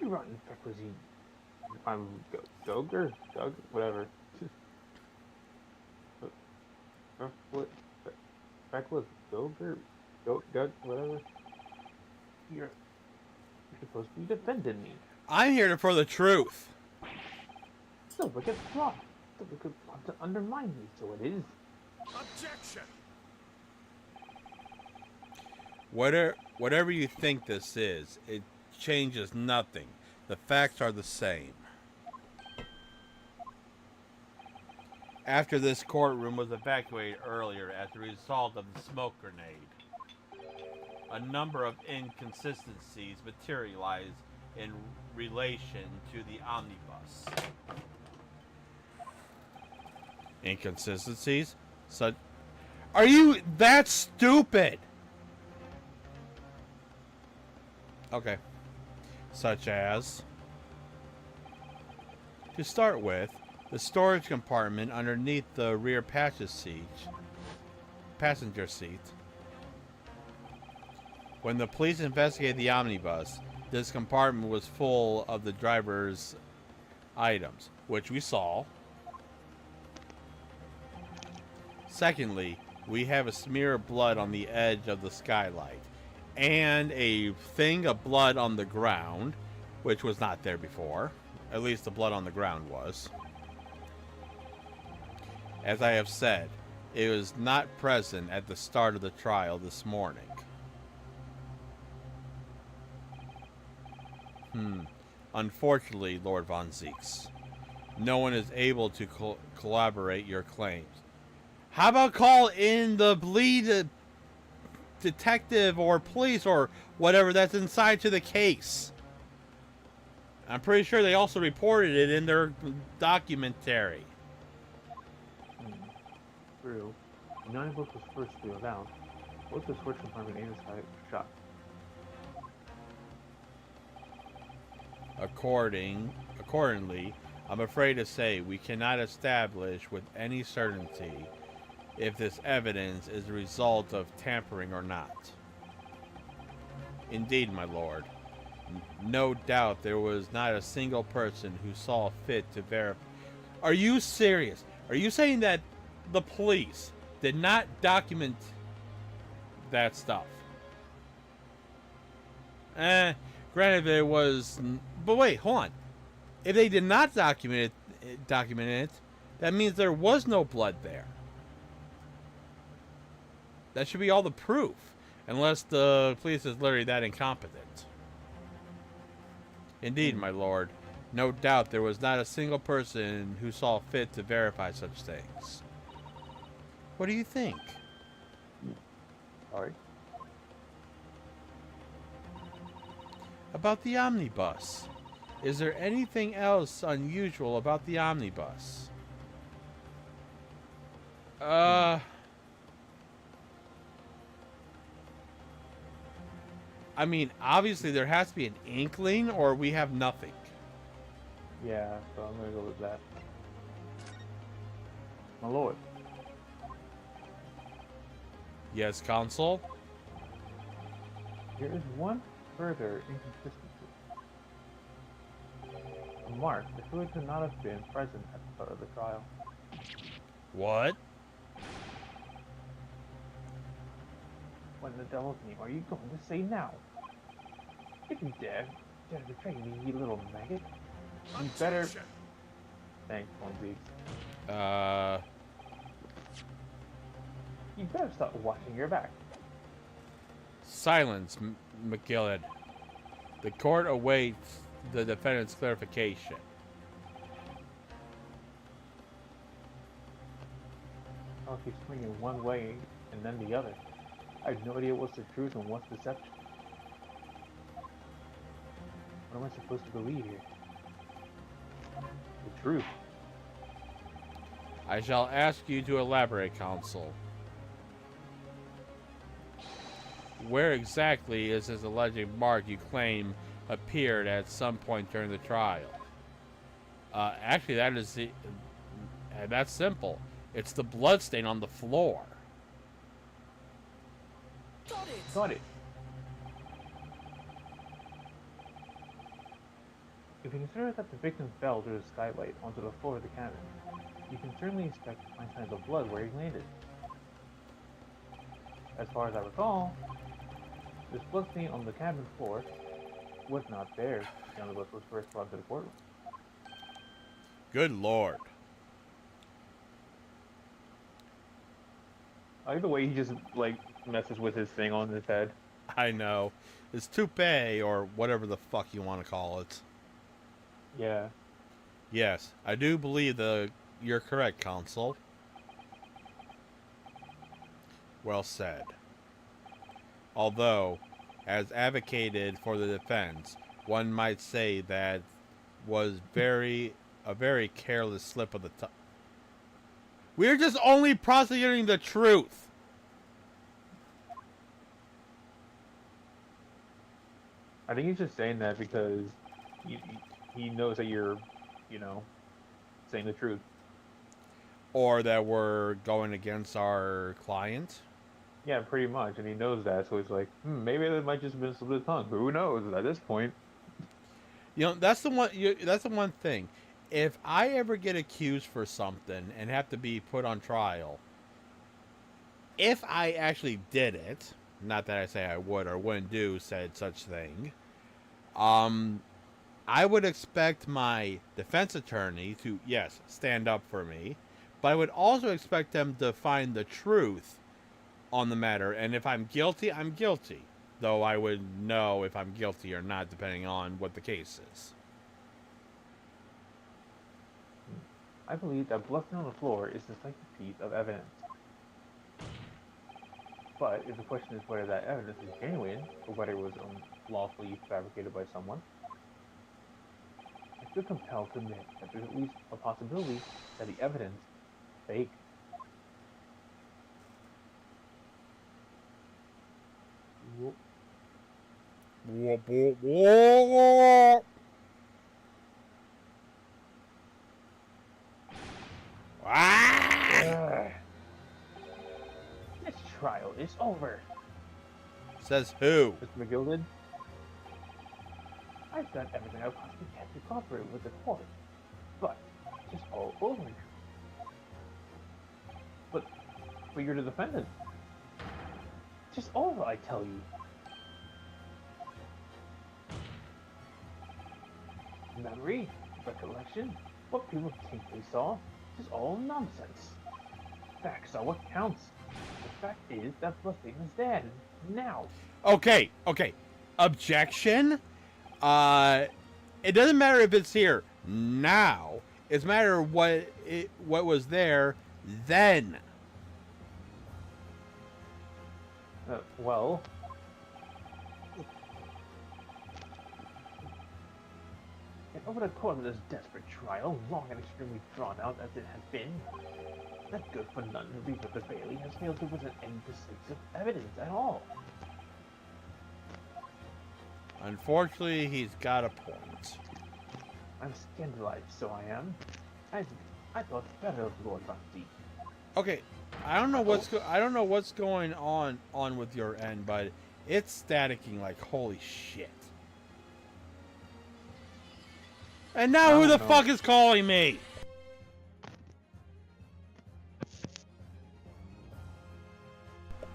You rotten feckless, you... Doug, whatever. Feckless, Doug, whatever. You're supposed to be defending me. I'm here for the truth. Silver gets plot. Silver could plot to undermine me, so it is. Objection! Whatever you think this is, it changes nothing. The facts are the same. After this courtroom was evacuated earlier as a result of the smoke grenade, a number of inconsistencies materialized in relation to the omnibus. Inconsistencies? Such... Are you that stupid? Okay. Such as... To start with, the storage compartment underneath the rear passenger seat. When the police investigated the omnibus, this compartment was full of the driver's items, which we saw. Secondly, we have a smear of blood on the edge of the skylight, and a thing of blood on the ground, which was not there before. At least the blood on the ground was. As I have said, it was not present at the start of the trial this morning. Unfortunately, Lord Von Zieks, no one is able to corroborate your claims. How about call in the lead detective or police or whatever that's inside to the case? I'm pretty sure they also reported it in their documentary. True. The omnibus was first wheeled out. Both the storage compartment and the skylight were shot. Accordingly, I'm afraid to say we cannot establish with any certainty if this evidence is the result of tampering or not. Indeed, my lord, no doubt there was not a single person who saw fit to verify. Are you serious? Are you saying that the police did not document that stuff? Granted, it was... But wait, hold on. If they did not document it, that means there was no blood there. That should be all the proof. Unless the police is literally that incompetent. Indeed, my lord. No doubt there was not a single person who saw fit to verify such things. What do you think? Sorry? About the omnibus. Is there anything else unusual about the omnibus? I I mean, obviously there has to be an inkling, or we have nothing. Yeah, so I'm gonna go with that. My lord. Yes, Consul? There is one further inconsistency. Mark, the fluid could not have been present at the start of the trial. What? What in the devil's name are you going to say now? If you dare betray me, you little maggot. You better... Objection. Thanks, One Week. You better stop watching your back. Silence, McGillid. The court awaits the defendant's clarification. I'll keep swinging one way and then the other. I have no idea what's the truth and what's deception. What am I supposed to believe here? The truth. I shall ask you to elaborate, Counsel. Where exactly is this alleged mark you claim appeared at some point during the trial? Actually, that is that's simple. It's the bloodstain on the floor. Got it. Got it. If you consider that the victim fell through the skylight onto the floor of the cabin, you can certainly expect to find signs of blood where he landed. As far as I recall, this bloodstain on the cabin floor was not there when the was first brought to the courtroom. Good Lord. I like the way he just, like, messes with his thing on his head. I know. It's toupee, or whatever the fuck you want to call it. Yeah. Yes, I do believe you're correct, Counsel. Well said. Although, as advocated for the defense, one might say that was a very careless slip of the tongue. We're just only prosecuting the truth. I think he's just saying that because he knows that you're, you know, saying the truth. Or that we're going against our client. Yeah, pretty much, and he knows that, so he's like, maybe there might just have been a slip of the tongue. Who knows at this point? You know, that's the one. That's the one thing. If I ever get accused for something and have to be put on trial, if I actually did it, not that I say I would or wouldn't do said such thing, I would expect my defense attorney to, yes, stand up for me, but I would also expect them to find the truth on the matter. And if I'm guilty, I'm guilty. Though I would know if I'm guilty or not, depending on what the case is. I believe that bloodstain on the floor is the decisive piece of evidence. But if the question is whether that evidence is genuine, or whether it was unlawfully fabricated by someone, I feel compelled to admit that there's at least a possibility that the evidence is fake. This trial is over. Says who? Mr. McGilded, I've done everything I possibly can to cooperate with the court, but it's just all over. But you're the defendant. It's just over, I tell you. Memory, recollection, what people think they saw, is all nonsense. Facts are what counts. The fact is that bloodstain is dead now. Okay. Objection. It doesn't matter if it's here now. It's a matter of what was there then. Well, and over the course of this desperate trial, long and extremely drawn out as it has been, that good for none Reaver the Bailey has failed to present any decisive evidence at all. Unfortunately, he's got a point. I'm scandalized, so I am. I thought better of Lord Bugsy. Okay, I don't know what's going on with your end, but it's staticking like holy shit. And now who the fuck is calling me?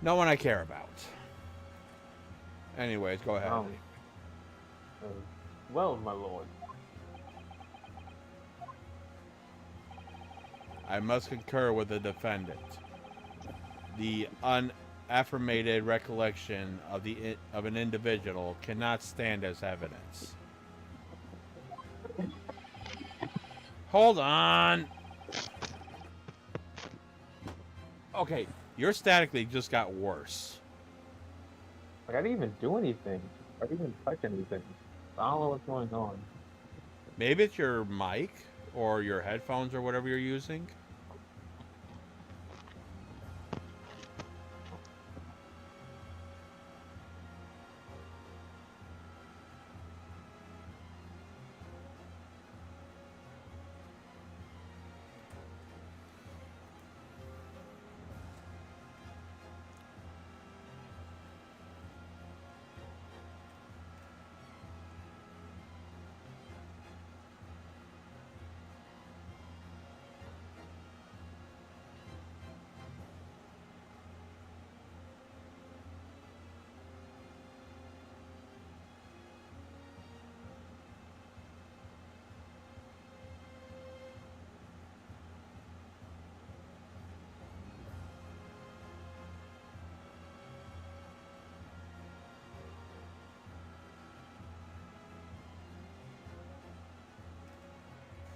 No one I care about. Anyways, go ahead. Well, my lord. I must concur with the defendant. The unaffirmated recollection of an individual cannot stand as evidence. Hold on. Okay, your statically just got worse. Like, I didn't even do anything. I didn't even touch anything. I don't know what's going on. Maybe it's your mic or your headphones or whatever you're using.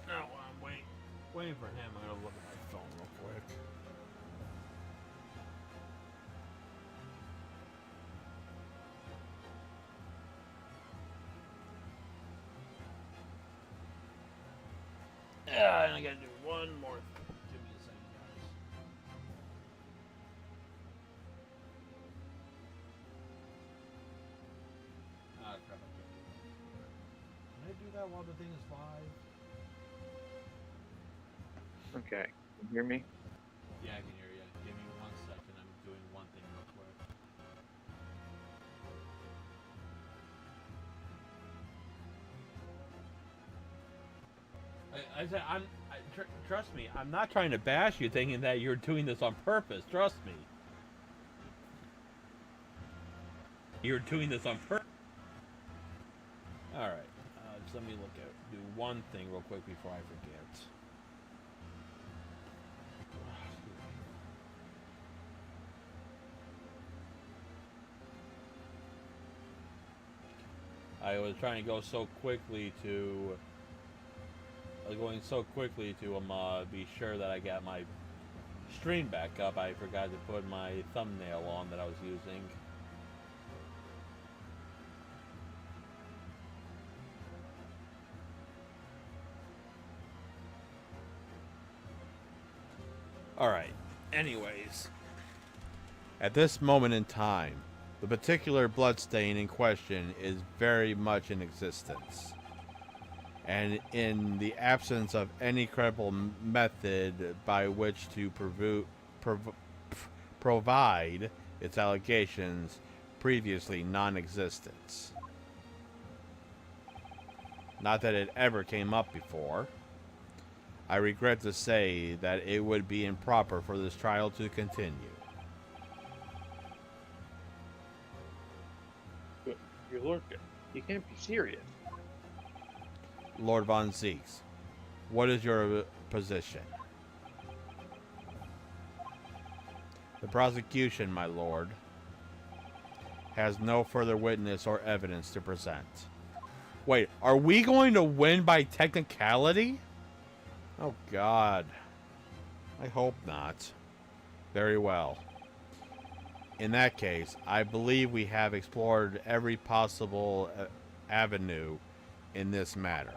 No, I'm waiting for him. I'm gonna look at my phone real quick. Yeah, and I gotta do one more thing. Give me a second, guys. Ah, crap. Can I do that while the thing is live? Okay. Can you hear me? Yeah, I can hear you. Give me 1 second. I'm doing one thing real quick. I said, trust me, I'm not trying to bash you thinking that you're doing this on purpose. Trust me. You're doing this on purpose. Alright. Just let me do one thing real quick before I forget. I was trying to go so quickly to... going so quickly to be sure that I got my stream back up. I forgot to put my thumbnail on that I was using. Alright, anyways. At this moment in time, the particular bloodstain in question is very much in existence. And in the absence of any credible method by which to provide its allegations, previously non-existent. Not that it ever came up before. I regret to say that it would be improper for this trial to continue. Your lordship, you can't be serious. Lord Von Zeeks, what is your position? The prosecution, my lord, has no further witness or evidence to present. Wait, are we going to win by technicality? Oh, God. I hope not. Very well. In that case, I believe we have explored every possible avenue in this matter.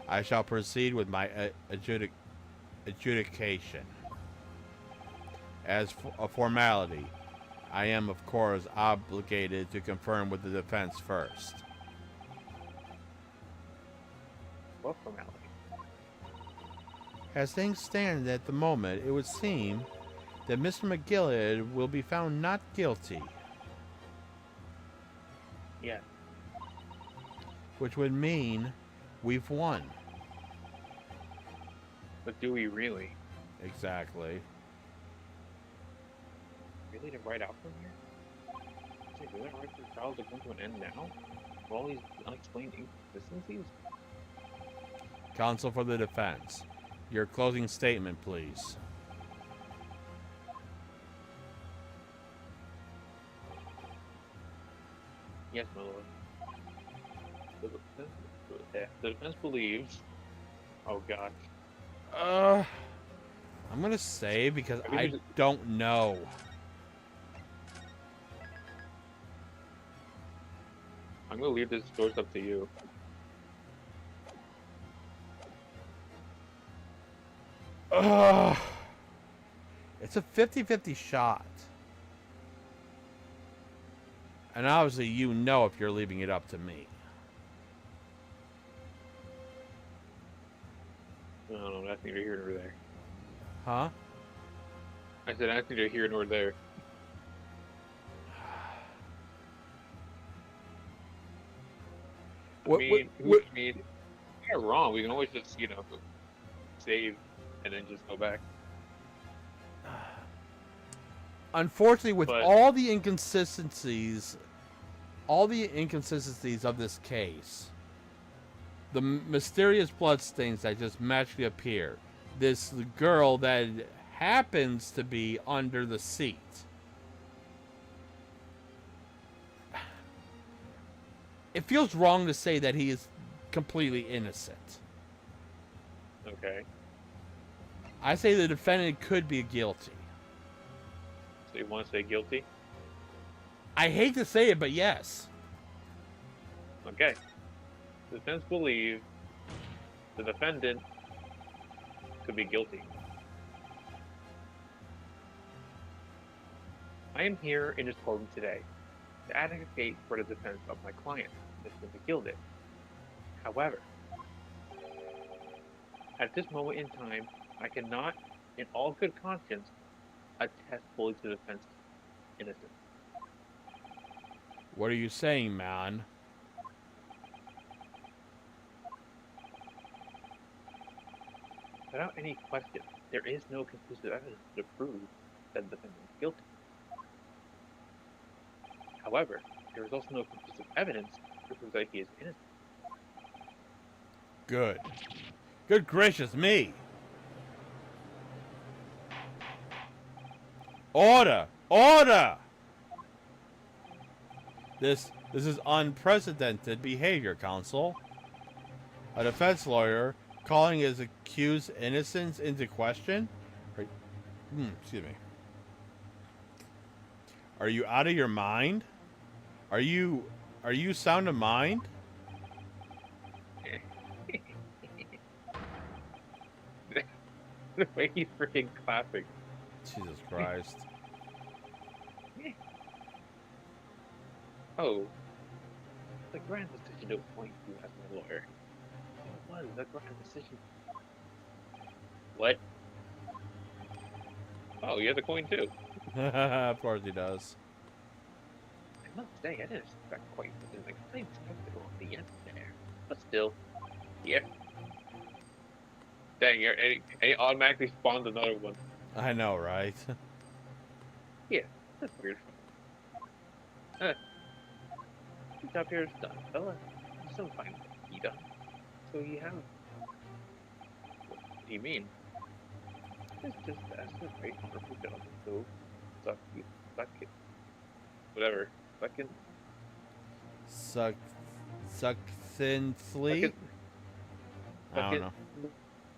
I shall proceed with my adjudication. As a formality, I am, of course, obligated to confirm with the defense first. What formality? As things stand at the moment, it would seem that Mr. McGillard will be found not guilty, Yeah. which would mean we've won. But do we really? Exactly. Really to write out from here? Is it really right for trials to come to an end now? For all these unexplained inconsistencies? Counsel for the defense. Your closing statement, please. Yes, my lord. The defense believes. Oh gosh. I'm gonna say because I I mean, don't know. I'm gonna leave this choice up to you. Ugh. It's a 50-50 shot. And obviously you know if you're leaving it up to me. No, that's neither here nor there. Huh? I said that's neither here nor there. What, I mean, you're wrong. We can always just, save and then just go back. Unfortunately, with But- all the inconsistencies of this case, the mysterious bloodstains that just magically appear, this girl that happens to be under the seat. It feels wrong to say that he is completely innocent. Okay. I say the defendant could be guilty. So you want to say guilty? I hate to say it, but yes. Okay. The defense believes the defendant could be guilty. I am here in this courtroom today to advocate for the defense of my client, Mr. McGillard. However, at this moment in time, I cannot, in all good conscience, attest fully to the defense innocence. What are you saying, man? Without any question, there is no conclusive evidence to prove that the defendant is guilty. However, there is also no conclusive evidence to prove that he is innocent. Good. Good gracious me. Order! Order! This is unprecedented behavior, counsel. A defense lawyer calling his accused innocence into question? Excuse me. Are you out of your mind? Are you sound of mind? The way he's freaking clapping. Jesus Christ. Oh. The grand decision to appoint you as my lawyer. It was the grand decision. What? Oh, you have the coin too. Of course he does. I must say, I didn't expect quite something like I expected on the end there. But still, yeah. Dang, it automatically spawns another one. I know, right? That's weird. Good job here is done, fella. Some fine be done. So you have. What do you mean? It's just that's a very wonderful gentleman. So, suck it. Whatever. Fucking. Succinctly? I don't know.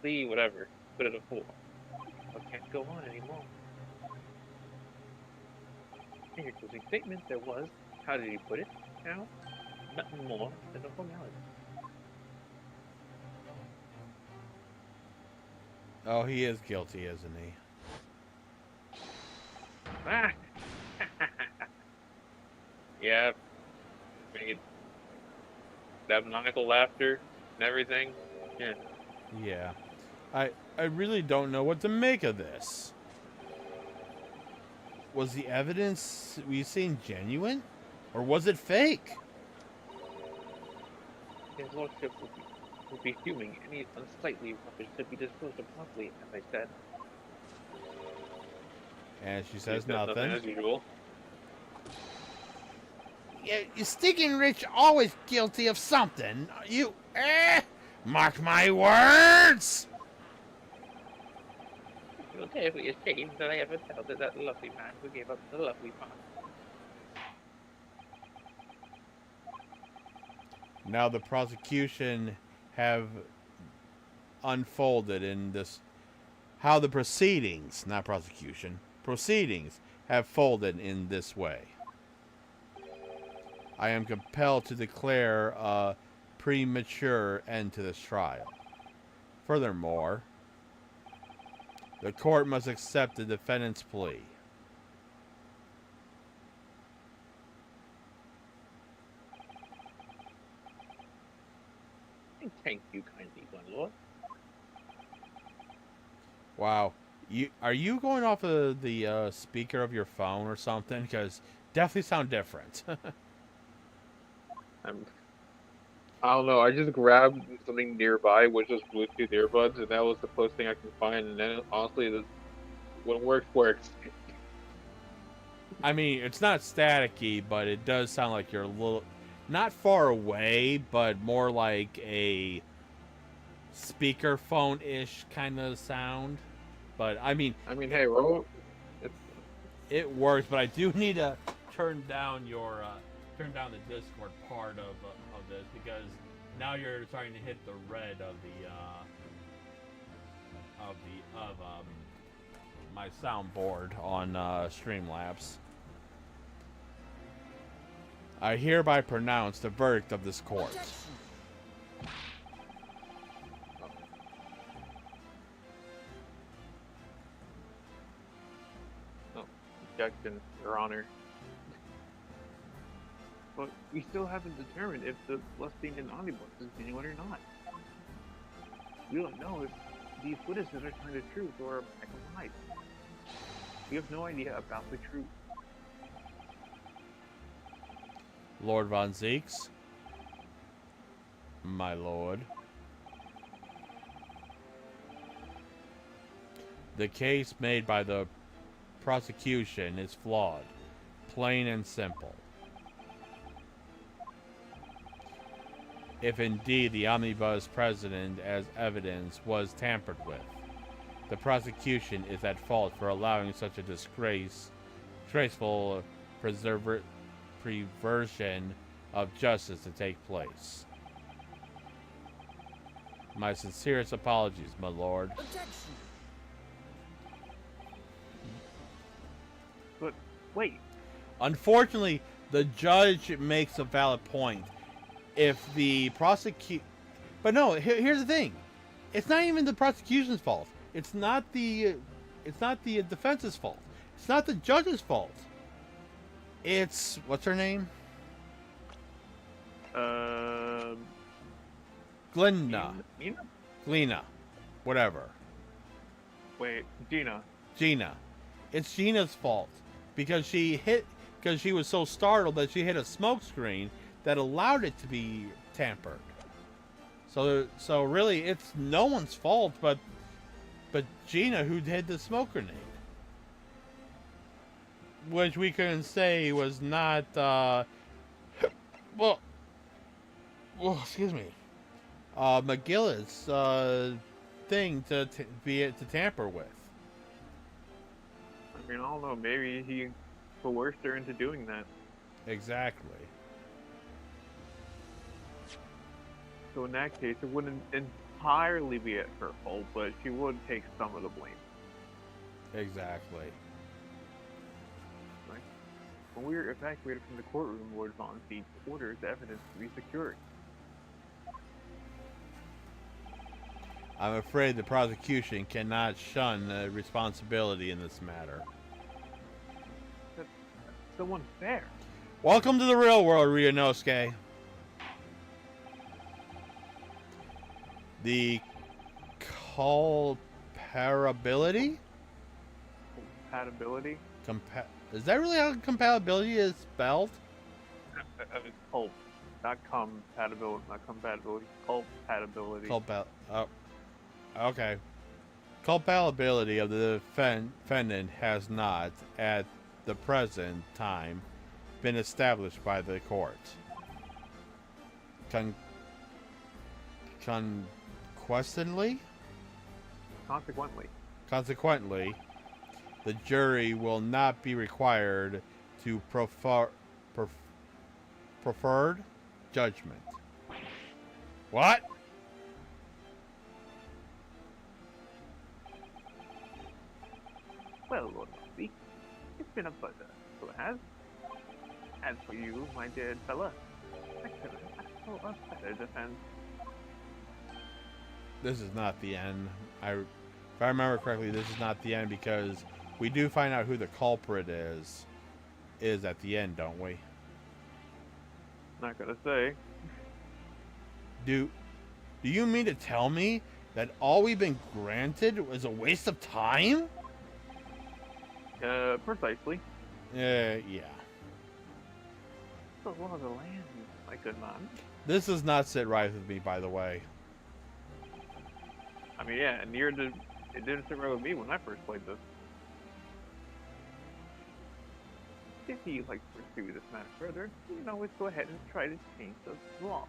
Lee, whatever. Put it a fool. I can't go on anymore. In your closing statement, there was, how did he put it? Now, nothing more than a formality. Oh, he is guilty, isn't he? Ah! Yeah, made that maniacal laughter and everything. Yeah. Yeah. I really don't know what to make of this. Was the evidence we seen genuine? Or was it fake? His lordship would be fuming. Any unsightly rubbish should be disposed of promptly, as I said. And she says Nothing nothing. as usual. You stinking rich always guilty of something. Mark my words! You're terribly ashamed that I ever doubted that lovely man who gave up the lovely farm. Now the prosecution have unfolded in this, how the proceedings, not prosecution, proceedings have folded in this way. I am compelled to declare a premature end to this trial. Furthermore, the court must accept the defendant's plea. Thank you kindly, my lord. Wow. Are you going off of the speaker of your phone or something? Because definitely sound different. I don't know. I just grabbed something nearby, which was Bluetooth earbuds, and that was the closest thing I can find. And then, honestly, what works works. I mean, it's not staticky, but it does sound like you're a little, not far away, but more like a speakerphone-ish kind of sound. But I mean, Hey, Ro, it works. But I do need to turn down your turn down the Discord part of this, because now you're starting to hit the red of my soundboard on Streamlabs. I hereby pronounce the verdict of this court. objection, Your Honor. But we still haven't determined if the lusting in omnibus is genuine or not. We don't know if these witnesses are telling the truth or a pack of lies. We have no idea about the truth. Lord Von Zeeks, my lord. The case made by the prosecution is flawed, plain and simple. If indeed the omnibus precedent as evidence was tampered with, the prosecution is at fault for allowing such a disgraceful perversion of justice to take place. My sincerest apologies, my lord. Objection. But wait, Unfortunately, the judge makes a valid point. If the but no, here's the thing. It's not even the prosecution's fault. It's not the defense's fault. It's not the judge's fault. It's, what's her name? Glenna. Nina? Glena. Whatever. Wait, Gina. Gina. It's Gina's fault. Because she was so startled that she hit a smoke screen that allowed it to be tampered. So really, it's no one's fault but Gina, who hid the smoke grenade. Which we couldn't say was not, well, excuse me, McGillis' thing to tamper with. I mean, I don't know. Maybe he coerced her into doing that. Exactly. So in that case, it wouldn't entirely be at her fault, but she would take some of the blame. Exactly. Right? When we were evacuated from the courtroom, Lord Von Seek ordered the evidence to be secured. I'm afraid the prosecution cannot shun responsibility in this matter. That's so unfair. Welcome to the real world, Ryunosuke. The comparability? Compatibility. Is that really how compatibility is spelled? It's cult. Not compatibility. Not compatibility. Compatibility. Oh, okay. Culpability of the defendant has not, at the present time, been established by the court. Consequently, the jury will not be required to preferred judgment. What? Well, Lord Mosby, it's been a pleasure. So it has. As for you, my dear fella, I couldn't ask for a better defense. This is not the end. If I remember correctly, this is not the end because we do find out who the culprit is at the end, don't we? Not gonna say. Do you mean to tell me that all we've been granted was a waste of time? Precisely. Yeah. The law of the land, my good man. This does not sit right with me, by the way. I mean, yeah, and it didn't sit right with me when I first played this. If you'd like to pursue this matter further, you can always go ahead and try to change the law.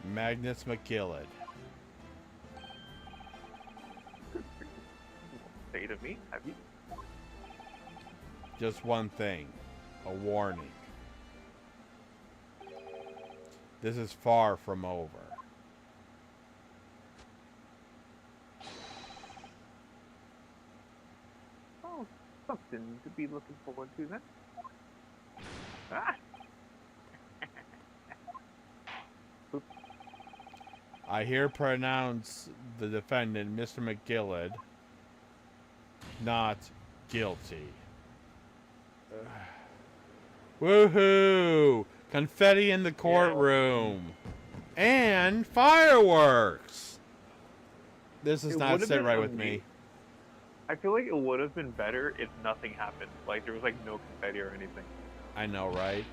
Magnus McGillid. Say to me, have you? Just one thing. A warning. This is far from over. Oh, something to be looking forward to then. Ah! I here pronounce the defendant, Mr. McGillid, not guilty. Woohoo! Confetti in the courtroom. And fireworks! This does not sit right with me. I feel like it would have been better if nothing happened. Like, there was, like, no confetti or anything. I know, right?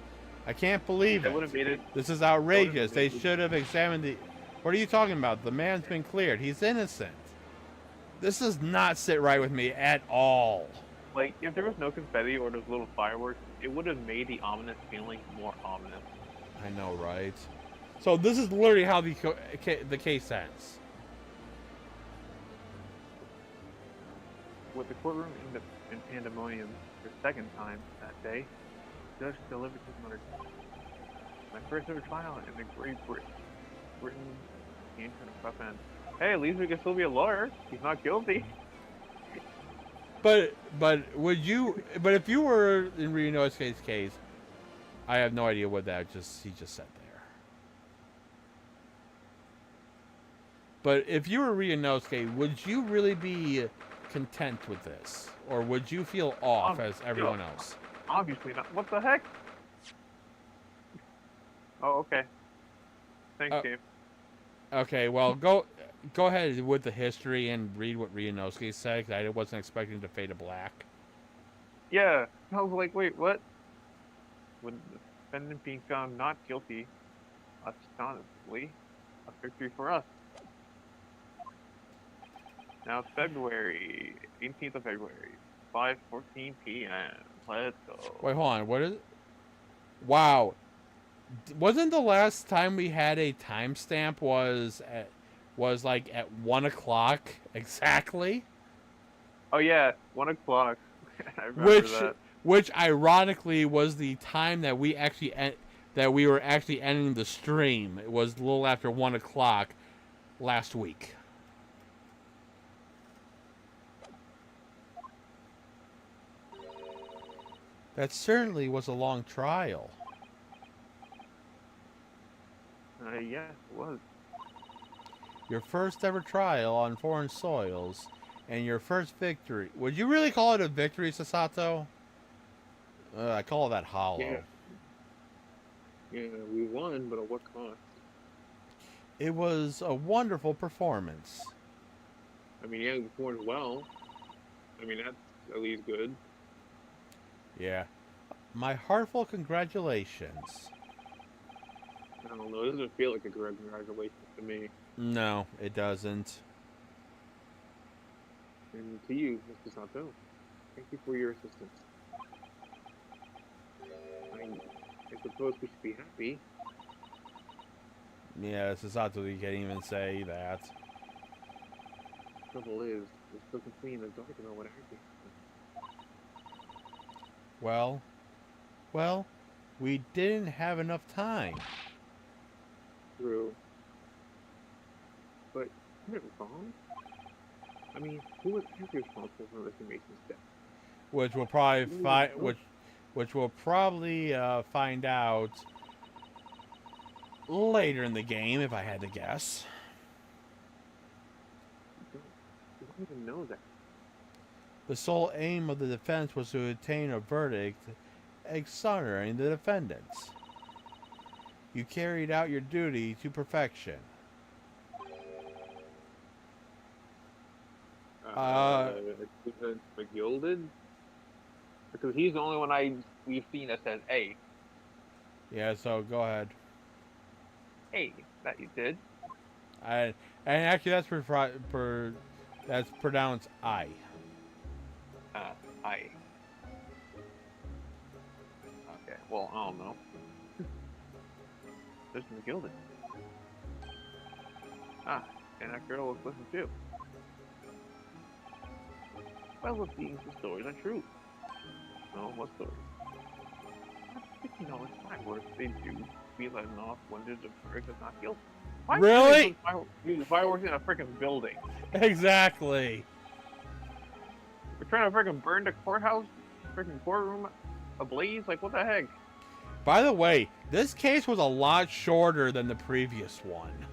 I can't believe That would have made it... This is outrageous. They should have examined the... What are you talking about? The man's been cleared. He's innocent. This does not sit right with me at all. Like, if there was no confetti or those little fireworks, it would have made the ominous feeling more ominous. I know, right? So this is literally how the case ends. With the courtroom in pandemonium for the second time that day, the judge delivered his verdict. My first ever trial in the Great Britain came to a tough end. Hey, at least we can still be a lawyer. He's not guilty. But if you were in Ryunosuke's case, I have no idea what he just said there. But if you were Ryunosuke, would you really be content with this, or would you feel off as everyone else? Obviously not. What the heck? Oh, okay. Thanks, Dave. Okay, well, go ahead with the history and read what Ryunosuke said, because I wasn't expecting to fade to black. Yeah, I was like, wait, what? With the defendant being found not guilty, astonishingly, a victory for us. Now it's February, 18th of February, 5:14 p.m. Let's go. Wait, hold on. What is it? Wow. Wasn't the last time we had a timestamp was like at 1 o'clock exactly? Oh yeah, 1 o'clock. I remember that. Which ironically was the time that we were actually ending the stream. It was a little after 1 o'clock last week. That certainly was a long trial. Yeah, it was. Your first ever trial on foreign soils, and your first victory. Would you really call it a victory, Sasato? I call that hollow. Yeah, we won, but at what cost? It was a wonderful performance. I mean, yeah, he performed well. I mean, that's at least good. Yeah. My heartfelt congratulations. I don't know. It doesn't feel like a congratulations to me. No, it doesn't. And to you, Mr. Sato, thank you for your assistance. I suppose we should be happy. Yeah, Sasato, you can't even say that. Trouble is, we're still completely in the dark about what actually happened. Well, we didn't have enough time. True. But isn't it wrong? I mean, who was actually responsible for Mr. Mason's death? Which we'll probably Ooh, find, oh. which we'll probably find out later in the game, if I had to guess. You don't even know that. The sole aim of the defense was to obtain a verdict exonerating the defendants. You carried out your duty to perfection. McGilded? Because he's the only one we've seen that says A. Yeah, so go ahead. A, that you did. And actually, that's pronounced I. I. Okay, well, I don't know. There's McGilded. Ah, and that girl was with him too. Well, if these stories are true. No, what story? $50 fireworks, they do be letting off when there's a bird that's not guilty. Why Really? use fireworks in a freaking building? Exactly. We're trying to freaking burn the courthouse, freaking courtroom ablaze? Like, what the heck? By the way, this case was a lot shorter than the previous one.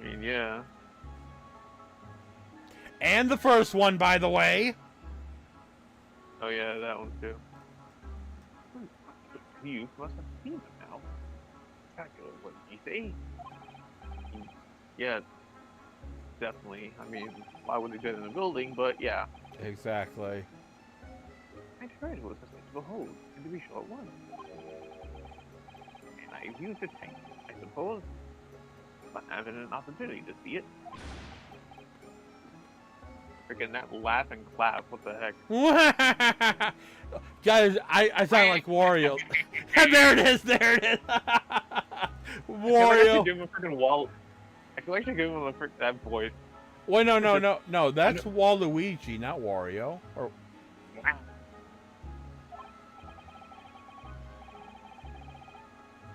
I mean, yeah. And the first one, by the way. Oh, yeah, that one too. You must have seen them now. Calculate what you say. Yeah, definitely. I mean, why would they do it in a building? But yeah. Exactly. I tried what was to behold, and to be sure it was. And I used the tank, I suppose, but having an opportunity to see it. Freaking that laugh and clap, what the heck? Guys, I sound like Wario. There it is, there it is. Wario. I could actually give him that voice. Wait, no. That's Waluigi, not Wario. Or Wow.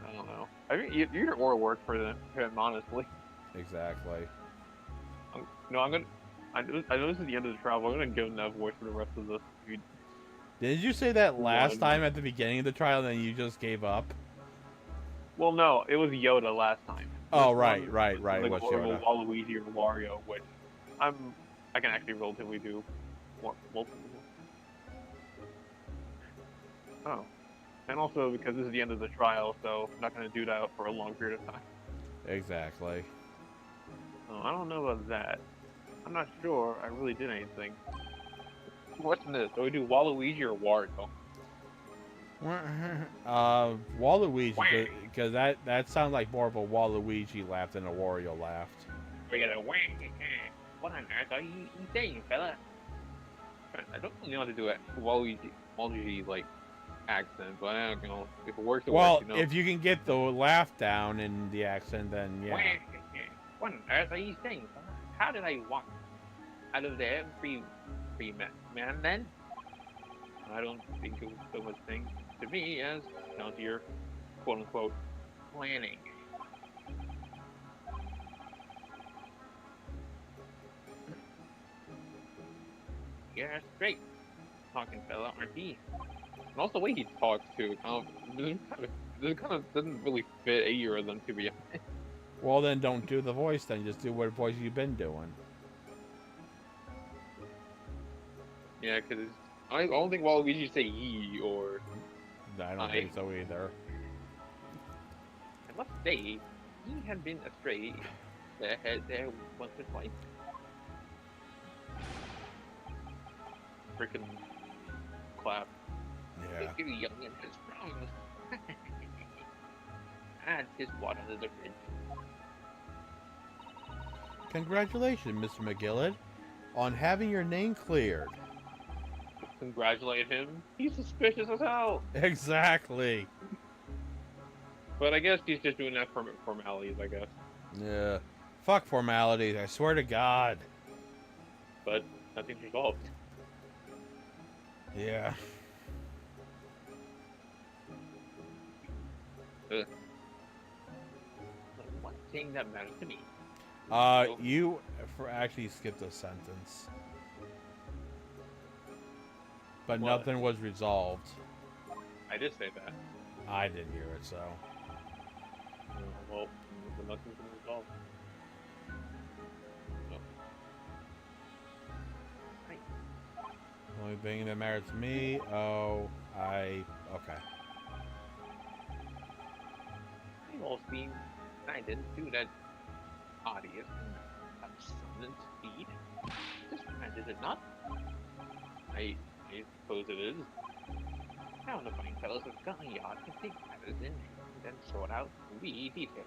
I don't know. I mean, either or work for him, honestly. exactly. No, I know this is the end of the trial. I'm gonna give him that voice for the rest of this. Did you say that last One. time at the beginning of the trial, and then you just gave up? Well, no, it was Yoda last time. Oh, This right. one was What's like Yoda? Waluigi or Wario, which I can actually relatively do multiple. Oh, and also because this is the end of the trial, so I'm not gonna do that for a long period of time. Exactly. Oh, I don't know about that. I'm not sure I really did anything. What's this? Do we do Waluigi or Wario? Waluigi, because that sounds like more of a Waluigi laugh than a Wario laugh. We got a wang. What on earth are you saying, fella? I don't really know how to do a Waluigi like accent, but I don't know if it works. Well, works, if you can get the laugh down in the accent, then yeah. What on earth are you saying, fella? How did I walk out of there free man then? I don't think it was so much thing to me as down to your quote unquote planning. Yeah, straight talking fella, aren't he? And also the way he talks too, this kind of doesn't really fit either of them, to be honest. Well, then don't do the voice. Then just do what voice you've been doing. Yeah, because I don't think Waluigi say ye or I don't think so either. I must say, he had been astray there once or twice. Frickin' clap. Yeah. You're young and strong. And his water under the bridge. Congratulations, Mr. McGillett, on having your name cleared. Congratulate him. He's suspicious as hell. Exactly. But I guess he's just doing that for formalities, I guess. Yeah. Fuck formalities, I swear to God. But nothing's resolved. Yeah. The one thing that matters to me. You actually skipped a sentence. But What? nothing was resolved. I did say that. I didn't hear it, so. Well, nothing's been resolved. No. Right. The only thing that matters to me, okay. I've all seen I didn't do that audience and abstinent feed. This man did it not. I suppose it is. Now the fine fellows of Gun Yard can take matters in and then sort out wee details.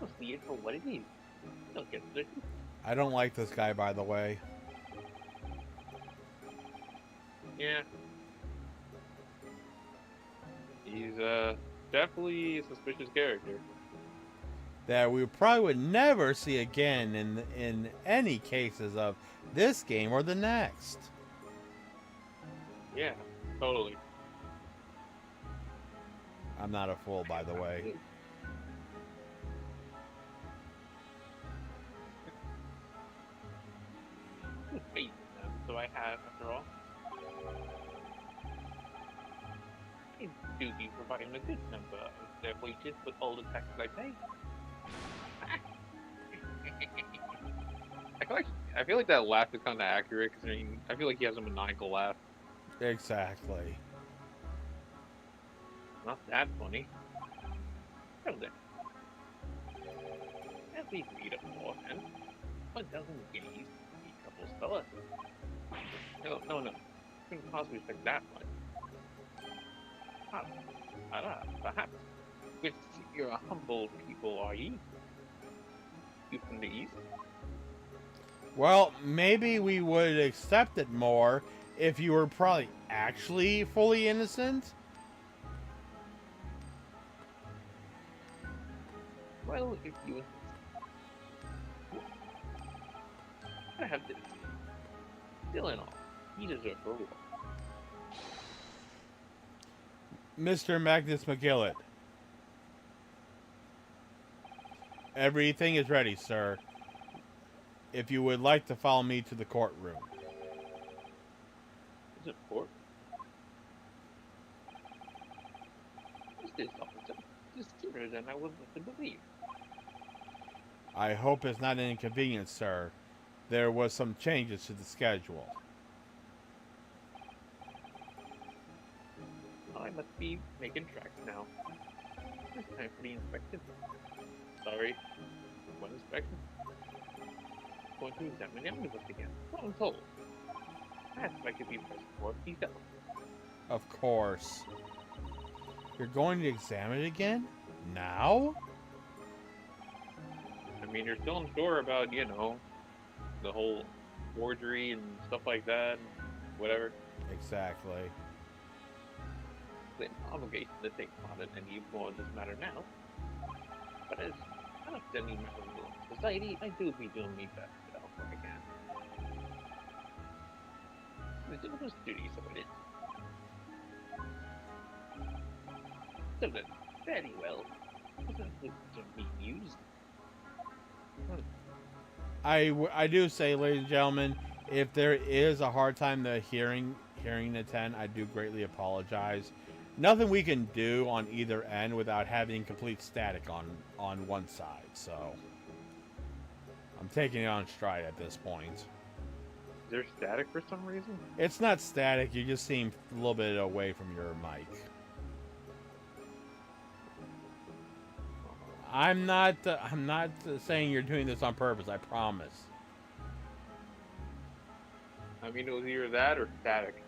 We'll see it for what it is. Don't get it. I don't like this guy, by the way. Yeah. He's definitely a suspicious character. That we probably would never see again in any cases of this game or the next. Yeah, totally. I'm not a fool, by the way. Good faith in them, so I have, after all. I do be providing a good number of their wages with all the taxes I pay. I feel like that laugh is kind of accurate, considering I feel like he has a maniacal laugh. Exactly. Not that funny. Well then. As we agreed beforehand, 1,000 guineas, a couple's fella. No. Couldn't possibly expect that much. Perhaps. With your humble people, are ye? You from the east? Well, maybe we would accept it more if you were probably actually fully innocent. Well, if you I have this. Still in all, you deserve a reward. Mr. Magnus McGillett. Everything is ready, sir. If you would like to follow me to the courtroom. Is it court? This officer is sooner than I would like to believe. I hope it's not an inconvenience, sir. There was some changes to the schedule. I must be making tracks now. It's time for the inspection. Sorry. What inspection? Going to examine the omnibus again. What I'm told. Perhaps I could be present for details. Of course. You're going to examine it again? Now? I mean, you're still unsure about, the whole forgery and stuff like that, whatever. Exactly. The obligation to take part in any more of this matter now. But as an outstanding member of the society, I do be doing my best to help where I can. The gentleman's duty, so it is. So then, very well. Isn't this to be used? I do say, ladies and gentlemen, if there is a hard time the hearing the 10, I do greatly apologize. Nothing we can do on either end without having complete static on one side, so I'm taking it on stride at this point. Is there static for some reason? It's not static, you just seem a little bit away from your mic. I'm not saying you're doing this on purpose. I promise. I mean, it was either that or static.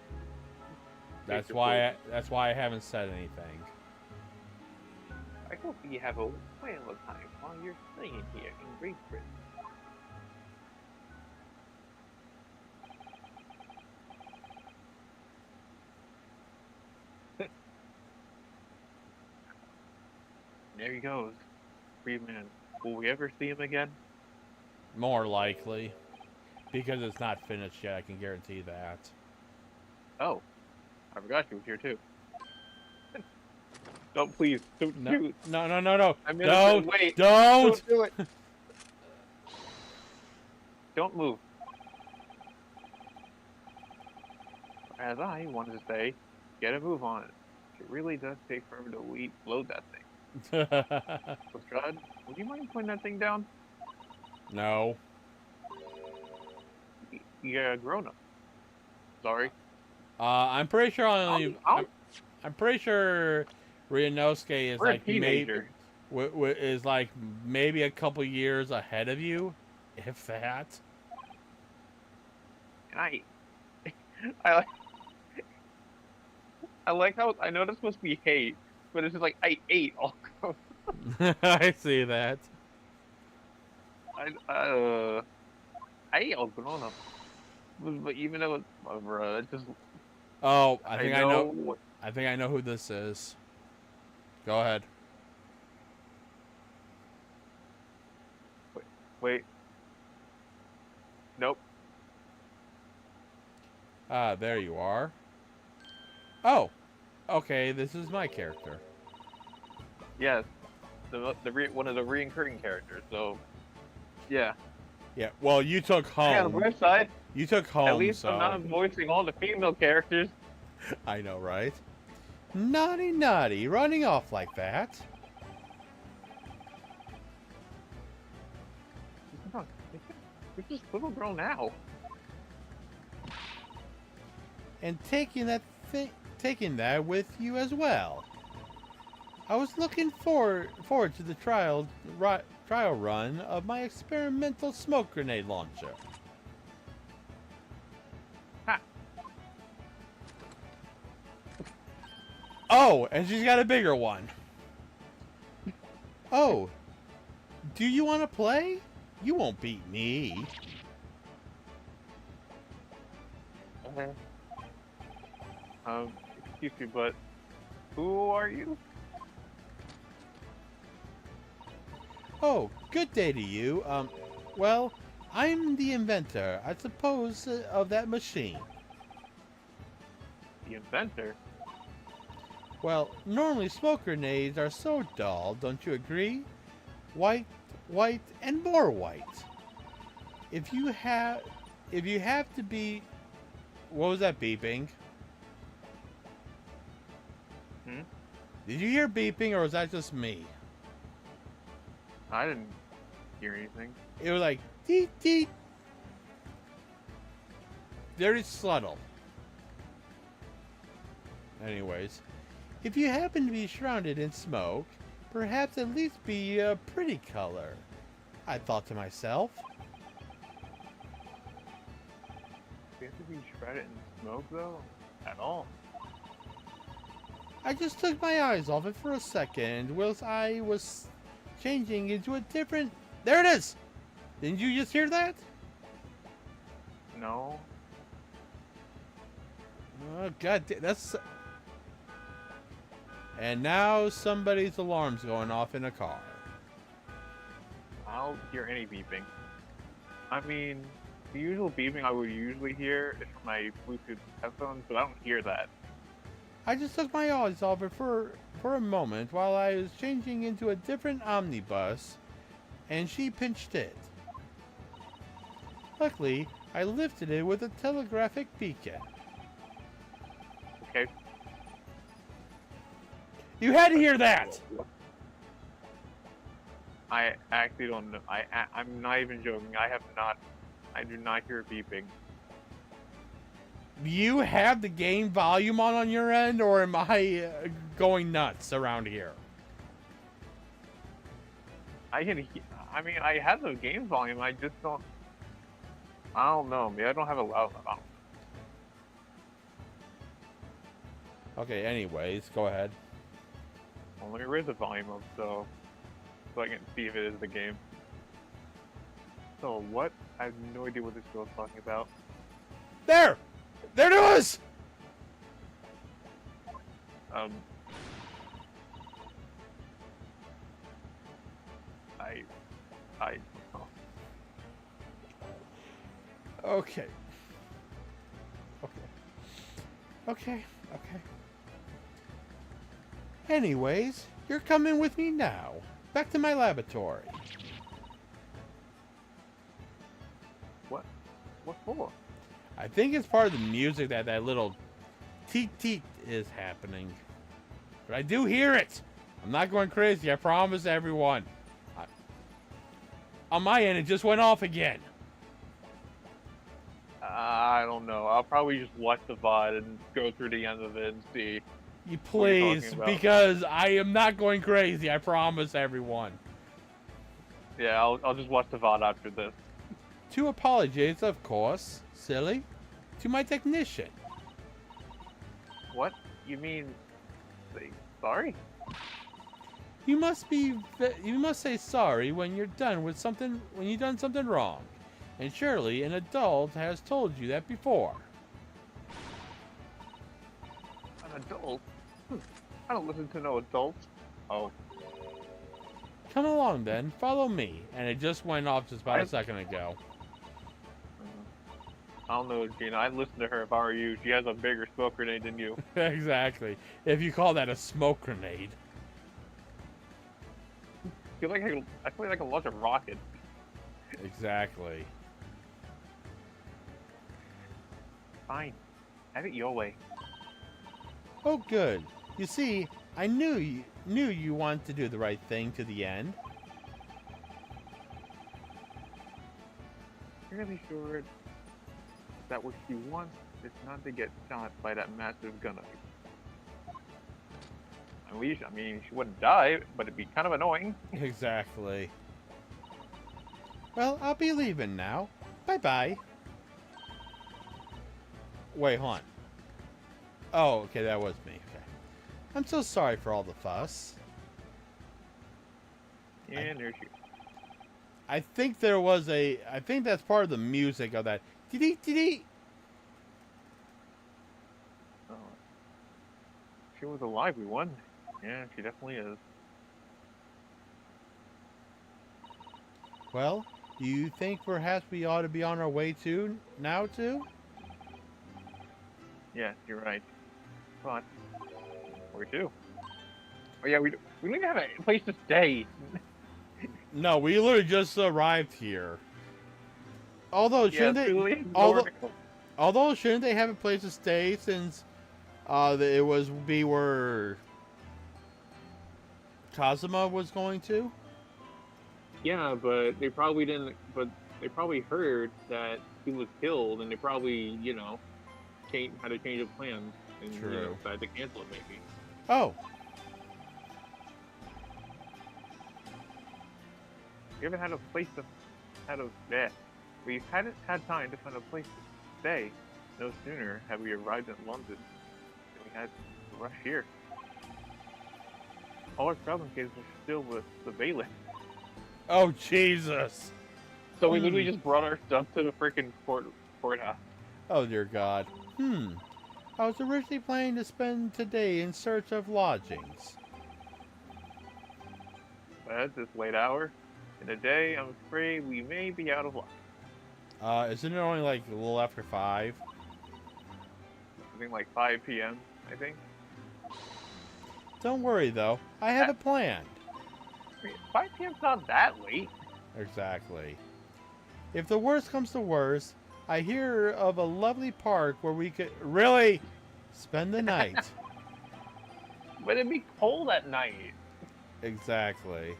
That's your why. That's why I haven't said anything. I hope you have a whale of time while you're staying here in Great Britain. There he goes. Freeman. Will we ever see him again? More likely, because it's not finished yet. I can guarantee that. Oh, I forgot you was here too. Don't please, don't No, shoot. no. I'm Don't. innocent. Wait, Don't. do it. Don't move. As I wanted to say, get a move on it. It really does take forever to load that thing. Lestrade, would you mind putting that thing down? No. You're a grown-up. Sorry. I'm pretty sure I'll- I'm pretty sure Ryunosuke is We're a like maybe teenager. is like maybe a couple years ahead of you, if that. And I like how I know this must be hate, but it's just like I ate all. I see that. I ate all grown up, but even though it's whatever, it's just Oh, I think I know. what- I think I know who this is. Go ahead. Wait. Nope. Ah, there you are. Oh, okay. This is my character. Yes. One of the recurring characters. So, yeah. Yeah. Well, you took Hey, on the home. bright side, You took home. at least so I'm not voicing all the female characters. I know, right? Naughty, naughty, running off like that. You're just a little girl now. And taking that with you as well. I was looking forward to the trial run of my experimental smoke grenade launcher. Ha. Oh, and she's got a bigger one. Oh, do you want to play? You won't beat me. Excuse me, but who are you? Oh, good day to you. Well, I'm the inventor, I suppose, of that machine. The inventor? Well, normally smoke grenades are so dull, don't you agree? White, white, and more white. If you have to be... What was that beeping? Hmm? Did you hear beeping, or was that just me? I didn't hear anything. It was like, deet, deet. Very subtle. Anyways, if you happen to be surrounded in smoke, perhaps at least be a pretty color. I thought to myself. Do you have to be shredded in smoke, though? At all? I just took my eyes off it for a second whilst I was changing into a different... There it is! Didn't you just hear that? No. Oh, God, that's... And now somebody's alarm's going off in a car. I don't hear any beeping. I mean, the usual beeping I would usually hear is from my Bluetooth headphones, but I don't hear that. I just took my eyes off it for a moment while I was changing into a different omnibus, and she pinched it. Luckily, I lifted it with a telegraphic beacon. Okay. You had to hear that! I actually don't know. I'm not even joking. I do not hear beeping. You have the game volume on your end, or am I going nuts around here? I mean, I have the game volume. I just don't. I don't know. Maybe I don't have it loud enough. Okay, anyways, go ahead. Well, let me raise the volume up so I can see if it is the game. So what? I have no idea what this girl's talking about. There! There it was! Um. I. Oh. Okay. Okay. Anyways, you're coming with me now. Back to my laboratory. What for? I think it's part of the music that little teet teet is happening. But I do hear it. I'm not going crazy, I promise everyone. On my end, it just went off again. I don't know. I'll probably just watch the VOD and go through the end of it and see. You What are you please, talking about? because I am not going crazy, I promise everyone. Yeah, I'll just watch the VOD after this. Two apologies, of course, silly, to my technician. What? You mean, say sorry? You must say sorry when you're done with something, when you've done something wrong. And surely an adult has told you that before. An adult? I don't listen to no adults. Oh. Come along then, follow me. And it just went off just about a second ago. I don't know, Gina. I'd listen to her if I were you. She has a bigger smoke grenade than you. Exactly. If you call that a smoke grenade. I feel like I can launch a rocket. Exactly. Fine. Have it your way. Oh, good. You see, I knew you wanted to do the right thing to the end. You're really sure that what she wants is not to get shot by that massive gunner? At least, I mean, she wouldn't die, but it'd be kind of annoying. Exactly. Well, I'll be leaving now. Bye-bye. Wait, hold on. Oh, okay, that was me. Okay. I'm so sorry for all the fuss. And there she. I think there was I think that's part of the music of that. Dee-dee-dee-dee. Oh. She was alive, we won. Yeah, she definitely is. Well, do you think perhaps we ought to be on our way now too? Yeah, you're right. But where to? Oh yeah, we don't even have a place to stay. No, we literally just arrived here. Although shouldn't they? Truly, Although shouldn't they have a place to stay since it was where Kazuma was going to? yeah, but they probably didn't. But they probably heard that he was killed, and they probably, had to change of plans and True. decided to cancel it maybe. Oh, We haven't had a place to we hadn't had time to find a place to stay. No sooner had we arrived in London than we had to rush here. All our traveling kids are still with the Bailiff. oh Jesus! So we literally just brought our stuff to the freaking courthouse. Oh dear God. I was originally planning to spend today in search of lodgings. But at this late hour in the day, I'm afraid we may be out of luck. Isn't it only like a little after 5? Something like 5 p.m., I think. Don't worry though, I have it planned. I mean, 5 p.m.'s not that late. Exactly. If the worst comes to worst, I hear of a lovely park where we could really spend the night. But it'd be cold at night. Exactly.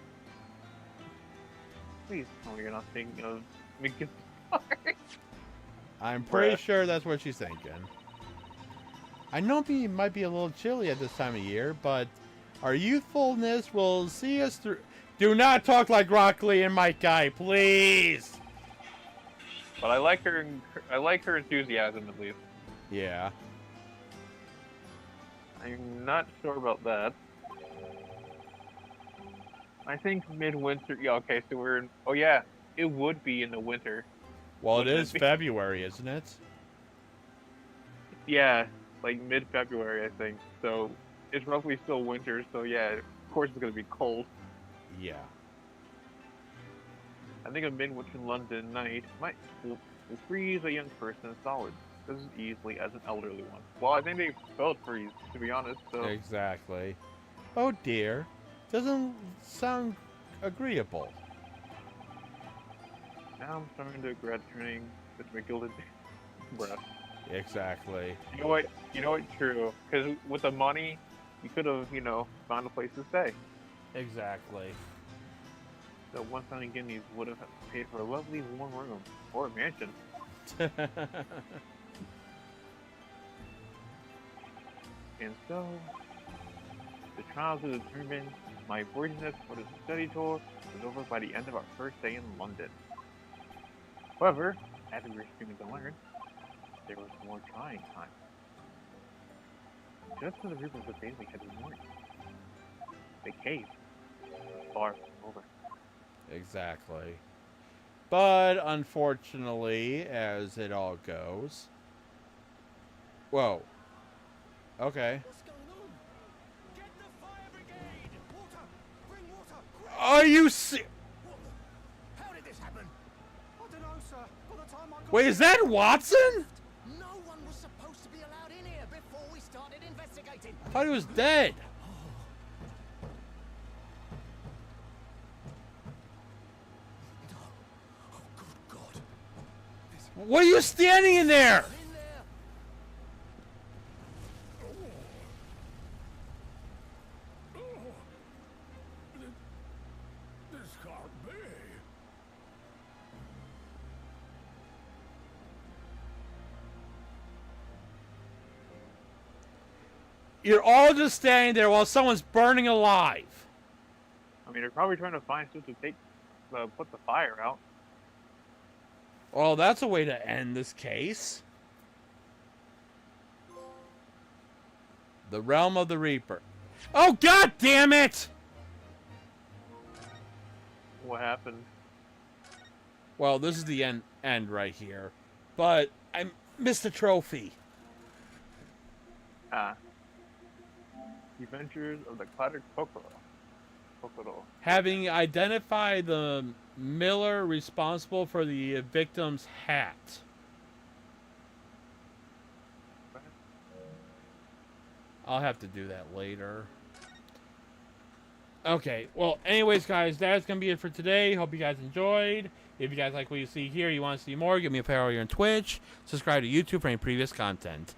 Please tell me you're not thinking of Minkus Park. I'm pretty Bruh. sure that's what she's thinking. I know it might be a little chilly at this time of year, but our youthfulness will see us through. Do not talk like Rock Lee and Mike Guy, please. But I like her. I like her enthusiasm at least. Yeah. I'm not sure about that. I think midwinter. Yeah. Okay. So we're in. Oh yeah. It would be in the winter. Well, it Wouldn't is it be? February, isn't it? Yeah. Like mid-February, I think. So it's roughly still winter. So yeah. Of course, it's gonna be cold. Yeah. I think a midwinter London night will freeze a young person solid just as easily as an elderly one. Well, I think they felt freeze, to be honest. So Exactly. Oh dear. Doesn't sound agreeable. now I'm starting to regret turning with my gilded breath. Exactly. You know what? You know what? True. Because with the money, you could have, found a place to stay. Exactly. So one Sunny Guineas would have paid for a lovely warm room or a mansion. And so, the trials to determine my worthiness for the study tour was over by the end of our first day in London. However, as we were soon to learn, there was more trying time. Just as the rumors of Bailey had been warned, the cave was far from over. Exactly. But unfortunately, as it all goes. Whoa. Okay. What's going on? Get the fire brigade! Water! Bring water! Quick! Are you What the? How did this happen? I don't know, sir. By the time I got Wait, is that Watson? No one was supposed to be allowed in here before we started investigating. I thought he was dead. Oh, good God. What are you standing in there? In there. This can't be. You're all just standing there while someone's burning alive. I mean, they're probably trying to find stuff to put the fire out. Well, that's a way to end this case. The Realm of the Reaper. Oh, God damn it! What happened? Well, this is the end right here. But I missed a trophy. Ah. The Adventures of the Clattered Kokoro. Having identified the miller responsible for the victim's hat. I'll have to do that later. Okay, well, anyways, guys, that's going to be it for today. Hope you guys enjoyed. If you guys like what you see here, you want to see more, give me a follow here on Twitch. Subscribe to YouTube for any previous content.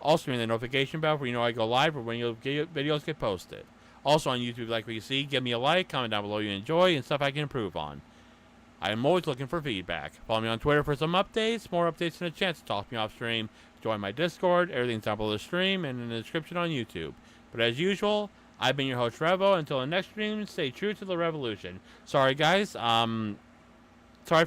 Also, ring the notification bell for you know I go live or when your videos get posted. Also on YouTube, if you like what you see, give me a like, comment down below you enjoy, and stuff I can improve on. I am always looking for feedback. Follow me on Twitter for some updates, more updates, and a chance to talk to me off stream. Join my Discord, everything's down below the stream, and in the description on YouTube. But as usual, I've been your host, Revo. Until the next stream, stay true to the revolution. Sorry, guys. Sorry for the